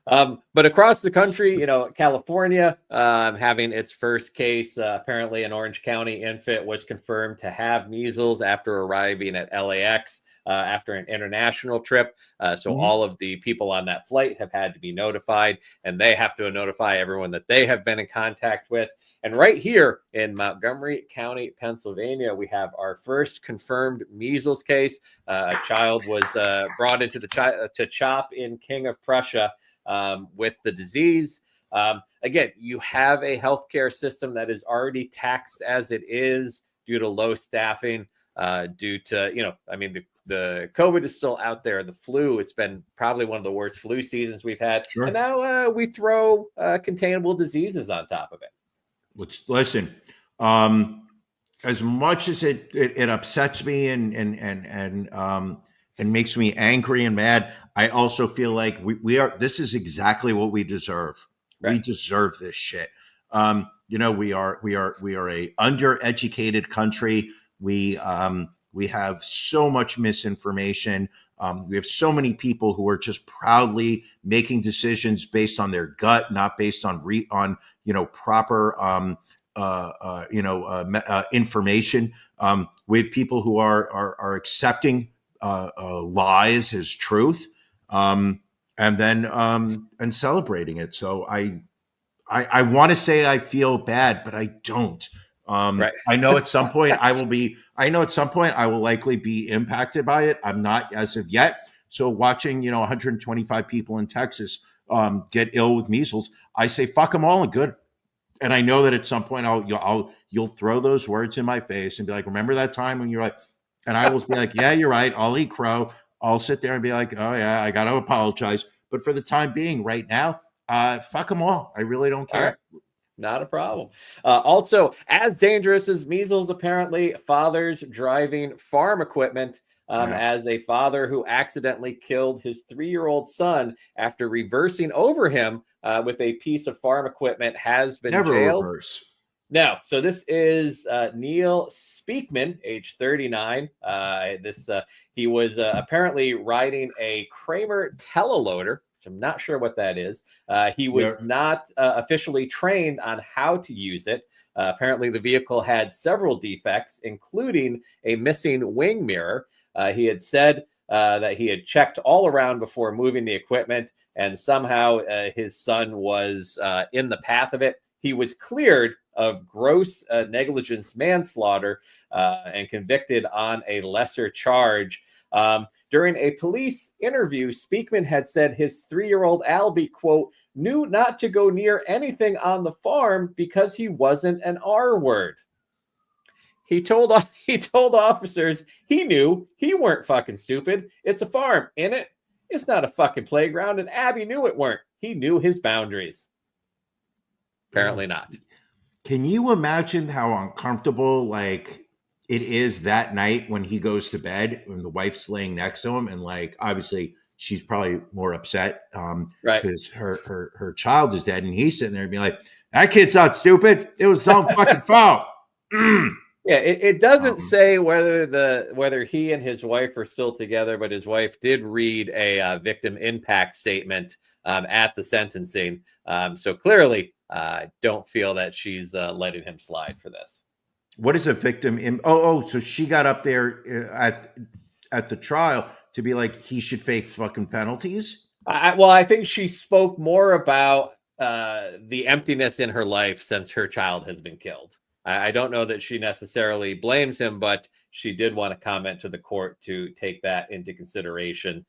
But across the country, California having its first case. Apparently, an Orange County infant was confirmed to have measles after arriving at LAX after an international trip. So all of the people on that flight have had to be notified, and they have to notify everyone that they have been in contact with. And right here in Montgomery County, Pennsylvania, we have our first confirmed measles case. A child was brought into to CHOP in King of Prussia with the disease. Again, you have a healthcare system that is already taxed as it is due to low staffing, due to, the COVID is still out there. The flu, it's been probably one of the worst flu seasons we've had. Sure. And now we throw containable diseases on top of it. Listen, as much as it upsets me and makes me angry and mad, I also feel like this is exactly what we deserve. Right. We deserve this shit. We are a undereducated country. We have so much misinformation. We have so many people who are just proudly making decisions based on their gut, not based on proper information. We have people who are accepting lies as truth, and celebrating it. So I want to say I feel bad, but I don't. I know at some point I will likely be impacted by it. I'm not as of yet. So watching, 125 people in Texas get ill with measles, I say, fuck them all and good. And I know that at some point you'll throw those words in my face and be like, remember that time when you're like, and I will be like, yeah, you're right. I'll eat crow. I'll sit there and be like, oh yeah, I got to apologize. But for the time being right now, fuck them all. I really don't care. Not a problem. Also, as dangerous as measles, apparently, fathers driving farm equipment. As a father who accidentally killed his 3-year-old son after reversing over him with a piece of farm equipment has been jailed. Reverse. No. So this is Neil Speakman, age 39. He was apparently riding a Kramer teleloader. I'm not sure what that is. He was not officially trained on how to use it. Apparently, the vehicle had several defects, including a missing wing mirror. He had said that he had checked all around before moving the equipment, and somehow his son was in the path of it. He was cleared of gross negligence manslaughter and convicted on a lesser charge. During a police interview, Speakman had said his 3-year-old Albie, quote, knew not to go near anything on the farm because he wasn't an R word. He told officers he knew he weren't fucking stupid. It's a farm, ain't it? It's not a fucking playground, and Abby knew it weren't. He knew his boundaries. Apparently not. Can you imagine how uncomfortable, it is that night when he goes to bed, when the wife's laying next to him, and obviously she's probably more upset because her child is dead, and he's sitting there being like, that kid's not stupid. It was his own fucking fault. Yeah, it doesn't say whether he and his wife are still together, but his wife did read a victim impact statement at the sentencing. So clearly, don't feel that she's letting him slide for this. What is a victim? So she got up there at the trial to be like, he should face fucking penalties. I think she spoke more about the emptiness in her life since her child has been killed. I don't know that she necessarily blames him, but she did want to comment to the court to take that into consideration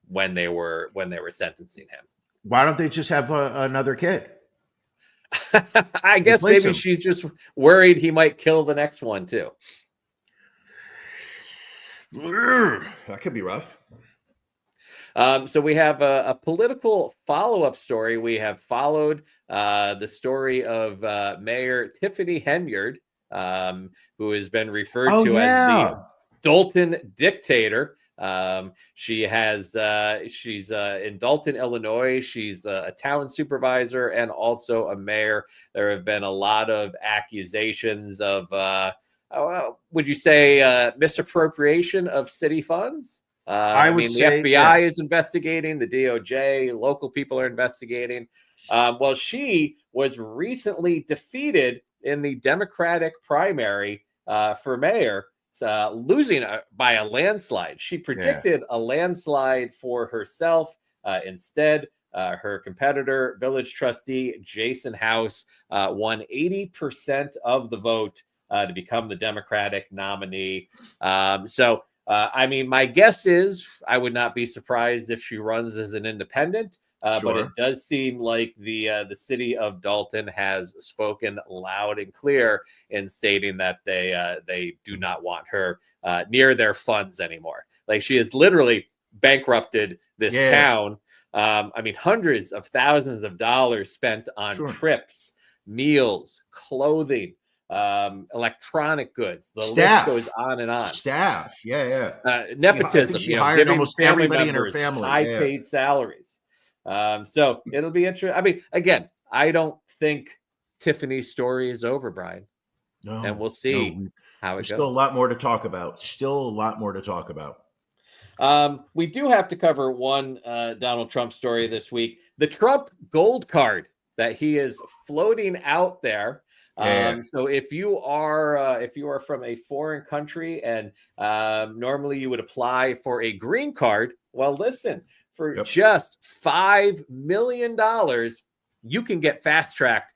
when they were sentencing him. Why don't they just have another kid? I guess Replace maybe him. she's just worried he might kill the next one too. That could be rough. So we have a political follow-up story. We have followed the story of Mayor Tiffany Henyard, who has been referred to as the Dalton dictator. She's in Dalton, Illinois. She's a town supervisor and also a mayor. There have been a lot of accusations of, would you say, misappropriation of city funds? I mean, the FBI is investigating, the DOJ, local people are investigating. Well, she was recently defeated in the Democratic primary for mayor, losing by a landslide. She predicted a landslide for herself. Instead, her competitor, village trustee Jason House, won 80% of the vote to become the Democratic nominee. I mean, my guess is I would not be surprised if she runs as an independent, but it does seem like the city of Dalton has spoken loud and clear in stating that they do not want her near their funds anymore. Like, she has literally bankrupted this town. I mean, hundreds of thousands of dollars spent on trips, meals, clothing, electronic goods. The list goes on and on. Nepotism. She hired almost everybody in her family. High-paid salaries. So it'll be interesting. I mean, again, I don't think Tiffany's story is over, Brian. No, and we'll see how it goes. Still a lot more to talk about. We do have to cover one Donald Trump story this week. The Trump gold card that he is floating out there. So if you are from a foreign country and normally you would apply for a green card, well, listen, for just $5 million, you can get fast tracked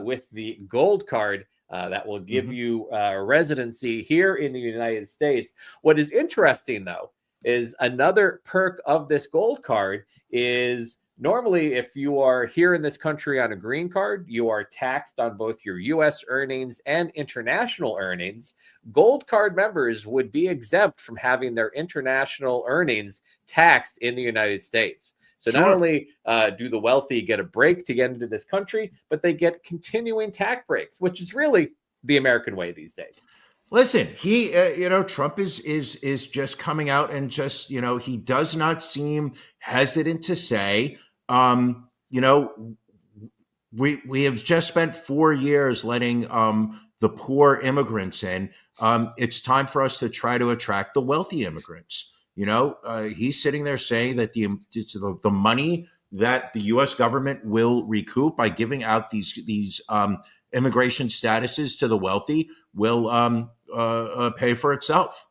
with the gold card that will give you residency here in the United States. What is interesting, though, is another perk of this gold card is normally, if you are here in this country on a green card, you are taxed on both your U.S. earnings and international earnings. Gold card members would be exempt from having their international earnings taxed in the United States. So not only do the wealthy get a break to get into this country, but they get continuing tax breaks, which is really the American way these days. Listen, he, Trump is just coming out and just, he does not seem hesitant to say, we have just spent 4 years letting the poor immigrants in. It's time for us to try to attract the wealthy immigrants. He's sitting there saying that the money that the U.S. government will recoup by giving out these immigration statuses to the wealthy will pay for itself.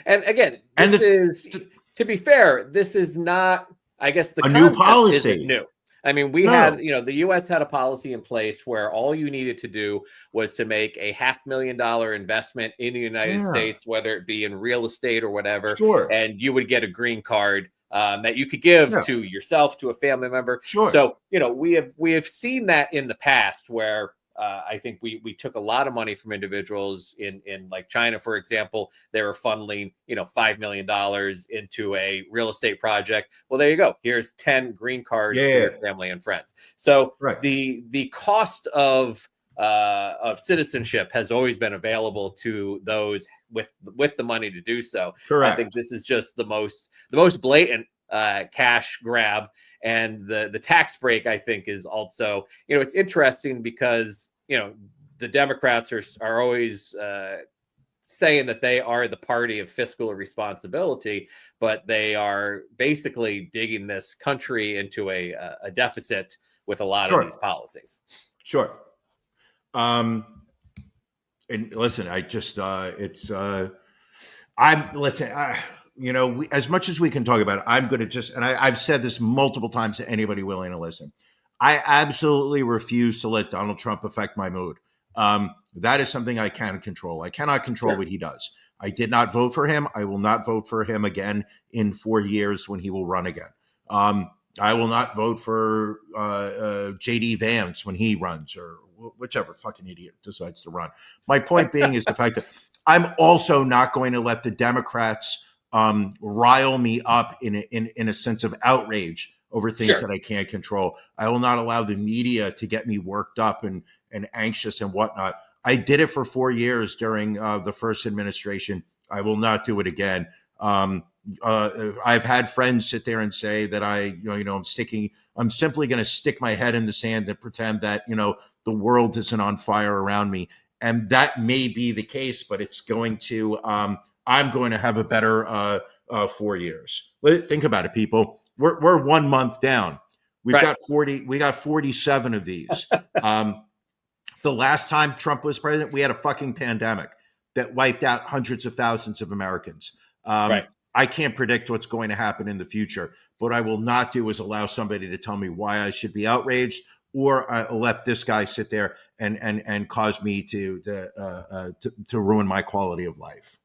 And again, to be fair, this is not, I guess, the new policy isn't new. I mean, we had, the U.S. had a policy in place where all you needed to do was to make a $500,000 investment in the United States, whether it be in real estate or whatever, and you would get a green card that you could give to yourself, to a family member. So, we have seen that in the past where I think we took a lot of money from individuals in like China, for example. They were funneling, $5 million into a real estate project. Well, there you go. Here's 10 green cards for your family and friends. So the cost of citizenship has always been available to those with the money to do so. Correct. I think this is just the most blatant cash grab, and the tax break, I think, is also, it's interesting because the Democrats are always saying that they are the party of fiscal responsibility, but they are basically digging this country into a deficit with a lot of these policies. And listen, I just as much as we can talk about it, I'm going to I've said this multiple times to anybody willing to listen. I absolutely refuse to let Donald Trump affect my mood. That is something I can control. I cannot control what he does. I did not vote for him. I will not vote for him again in 4 years when he will run again. I will not vote for JD Vance when he runs, or whichever fucking idiot decides to run. My point being is the fact that I'm also not going to let the Democrats rile me up in a sense of outrage over things that I can't control. I will not allow the media to get me worked up and anxious and whatnot. I did it for 4 years during the first administration. I will not do it again. I've had friends sit there and say that I'm simply going to stick my head in the sand and pretend that, the world isn't on fire around me. And that may be the case, but it's going to, I'm going to have a better 4 years. Think about it, people. We're 1 month down. We got 47 of these. The last time Trump was president, we had a fucking pandemic that wiped out hundreds of thousands of Americans. I can't predict what's going to happen in the future. What I will not do is allow somebody to tell me why I should be outraged, or let this guy sit there and cause me to ruin my quality of life.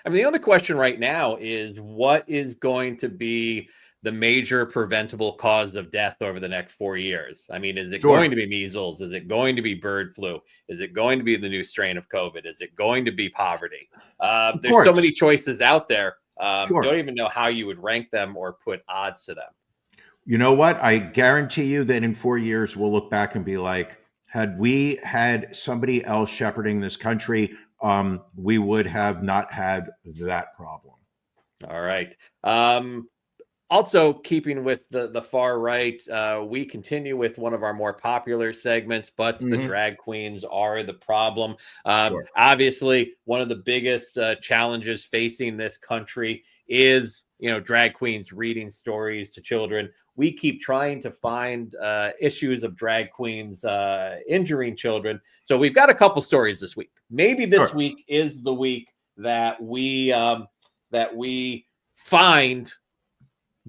I mean, the only question right now is what is going to be the major preventable cause of death over the next 4 years? I mean, is it going to be measles? Is it going to be bird flu? Is it going to be the new strain of COVID? Is it going to be poverty? There's so many choices out there. Don't even know how you would rank them or put odds to them. You know what? I guarantee you that in 4 years, we'll look back and be like, had we had somebody else shepherding this country, we would have not had that problem. All right. Also, keeping with the far right, we continue with one of our more popular segments, but the drag queens are the problem. Obviously, one of the biggest challenges facing this country is, drag queens reading stories to children. We keep trying to find issues of drag queens injuring children. So we've got a couple stories this week. Maybe this week is the week that we find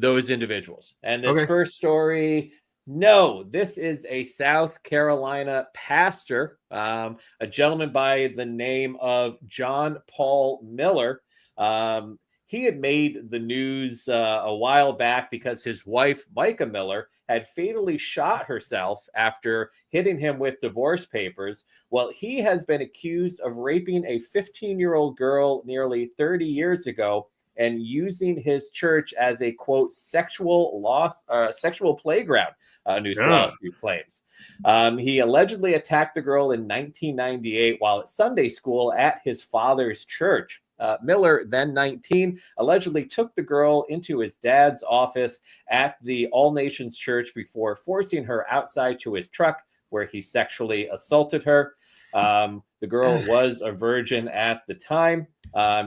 those individuals. And this first story, this is a South Carolina pastor, a gentleman by the name of John Paul Miller. He had made the news a while back because his wife, Micah Miller, had fatally shot herself after hitting him with divorce papers. Well, he has been accused of raping a 15-year-old girl nearly 30 years ago and using his church as a, quote, sexual playground, news lawsuit claims. He allegedly attacked the girl in 1998 while at Sunday school at his father's church. Miller, then 19, allegedly took the girl into his dad's office at the All Nations Church before forcing her outside to his truck, where he sexually assaulted her. The girl was a virgin at the time.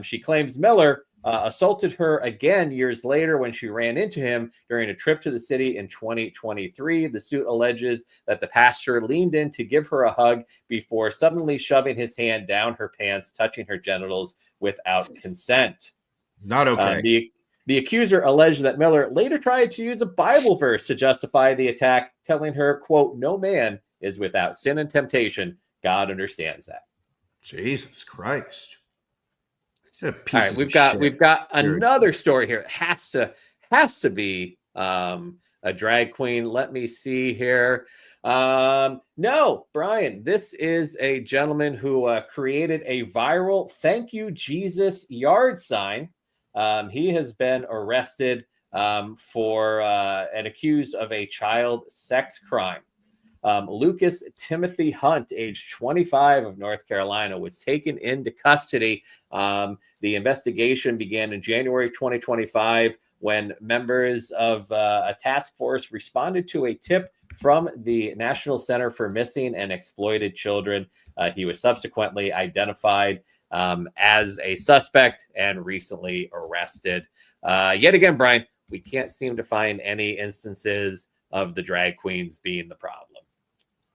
She claims Miller assaulted her again years later when she ran into him during a trip to the city in 2023. The suit alleges that the pastor leaned in to give her a hug before suddenly shoving his hand down her pants, touching her genitals without consent. Not okay. The accuser alleged that Miller later tried to use a Bible verse to justify the attack, telling her, quote, "No man is without sin and temptation. God understands that." Jesus Christ. All right, we've got another story here. It has to be a drag queen. Let me see here. No, Brian, this is a gentleman who created a viral "Thank You Jesus" yard sign. He has been arrested for and accused of a child sex crime. Lucas Timothy Hunt, age 25 of North Carolina, was taken into custody. The investigation began in January 2025 when members of a task force responded to a tip from the National Center for Missing and Exploited Children. He was subsequently identified as a suspect and recently arrested. Yet again, Brian, we can't seem to find any instances of the drag queens being the problem.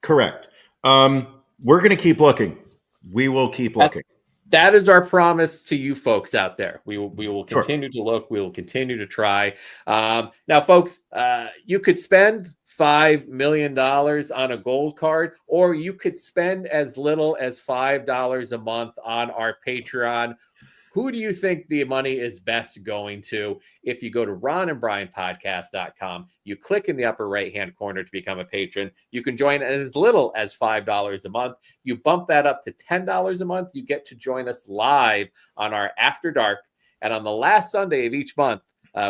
Correct. We're going to keep looking. We will keep looking. That is our promise to you folks out there. We will Sure. continue to look. We will continue to try. Now, folks, you could spend $5 million on a gold card, or you could spend as little as $5 a month on our Patreon. Who do you think the money is best going to? If you go to ronandbrianpodcast.com, you click in the upper right-hand corner to become a patron. You can join as little as $5 a month. You bump that up to $10 a month. You get to join us live on our After Dark. And on the last Sunday of each month,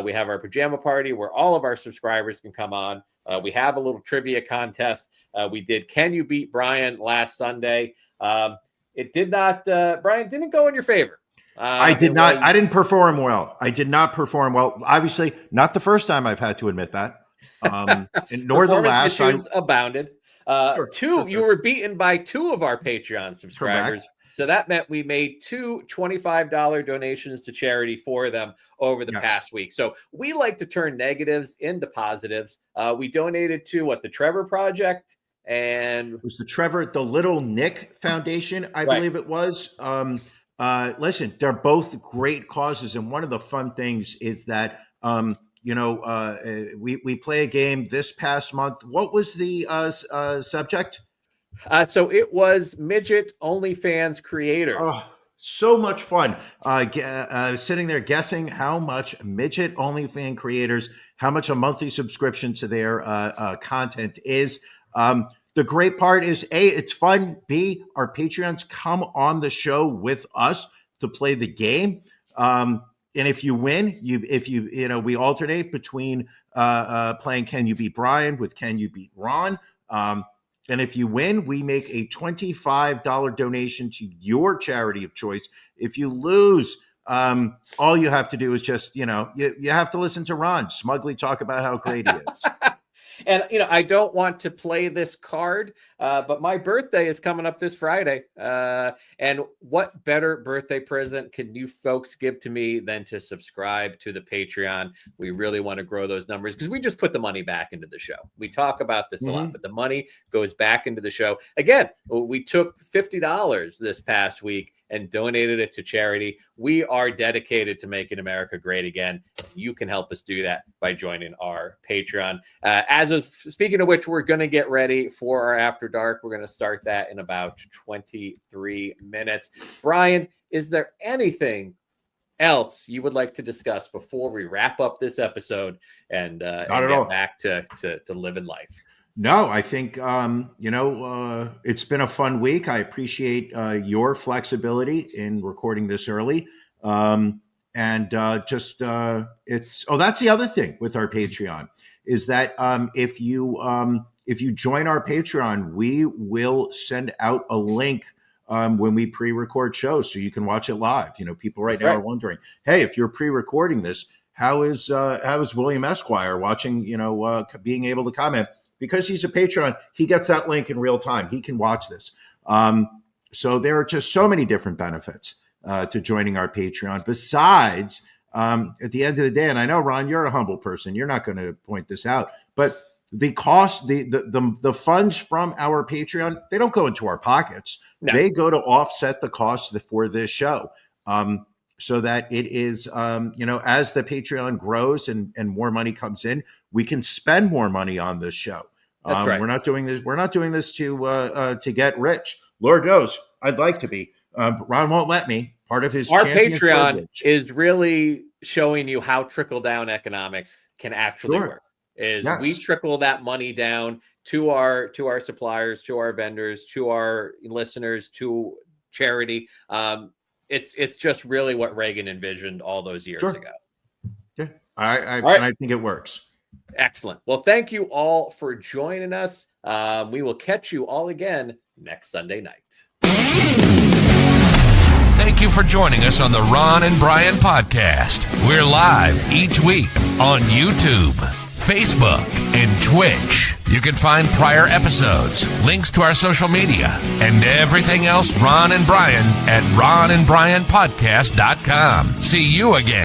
we have our pajama party where all of our subscribers can come on. We have a little trivia contest. We did Can You Beat Brian last Sunday. It did not, Brian, didn't go in your favor. I did not. I didn't perform well. I did not perform well. Obviously, not the first time I've had to admit that, and nor the last. Issues abounded. Sure. You were beaten by 2 of our Patreon subscribers. Correct. So that meant we made 2 $25 donations to charity for them over the past week. So we like to turn negatives into positives. We donated to the Trevor Project, and it was the Little Nick Foundation, I believe it was. Listen, they're both great causes, and one of the fun things is that we play a game this past month. What was the subject? So it was midget OnlyFans creators. Oh, so much fun. Sitting there guessing how much midget OnlyFans creators, how much a monthly subscription to their content is. The great part is A, it's fun. B, our Patreons come on the show with us to play the game. And if you win, we alternate between playing Can You Beat Brian with Can You Beat Ron. And if you win, we make a $25 donation to your charity of choice. If you lose, all you have to do is just, you have to listen to Ron smugly talk about how great he is. And, I don't want to play this card, but my birthday is coming up this Friday. And what better birthday present can you folks give to me than to subscribe to the Patreon? We really want to grow those numbers because we just put the money back into the show. We talk about this a lot, but the money goes back into the show. Again, we took $50 this past week and donated it to charity. We are dedicated to making America great again. You can help us do that by joining our Patreon. Speaking of which, we're going to get ready for our After Dark. We're going to start that in about 23 minutes. Brian, is there anything else you would like to discuss before we wrap up this episode and get back to living life? No, I think, it's been a fun week. I appreciate your flexibility in recording this early. That's the other thing with our Patreon is that if you join our Patreon, we will send out a link when we pre-record shows so you can watch it live. People now are wondering, hey, if you're pre-recording this, how is William Esquire watching, being able to comment? Because he's a Patreon, he gets that link in real time. He can watch this. So there are just so many different benefits to joining our Patreon. Besides, at the end of the day, and I know, Ron, you're a humble person. You're not going to point this out. But the cost, the funds from our Patreon, they don't go into our pockets. No. They go to offset the costs for this show. So that it is, as the Patreon grows and more money comes in, we can spend more money on this show. That's right. We're not doing this to get rich. Lord knows I'd like to be. Ron won't let me. Part of his Patreon privilege is really showing you how trickle down economics can actually work. We trickle that money down to our suppliers, to our vendors, to our listeners, to charity. It's just really what Reagan envisioned all those years ago. Yeah, I think it works. Excellent. Well, thank you all for joining us. We will catch you all again next Sunday night. Thank you for joining us on the Ron and Brian podcast. We're live each week on YouTube, Facebook, and Twitch. You can find prior episodes, links to our social media, and everything else Ron and Brian at ronandbrianpodcast.com. See you again.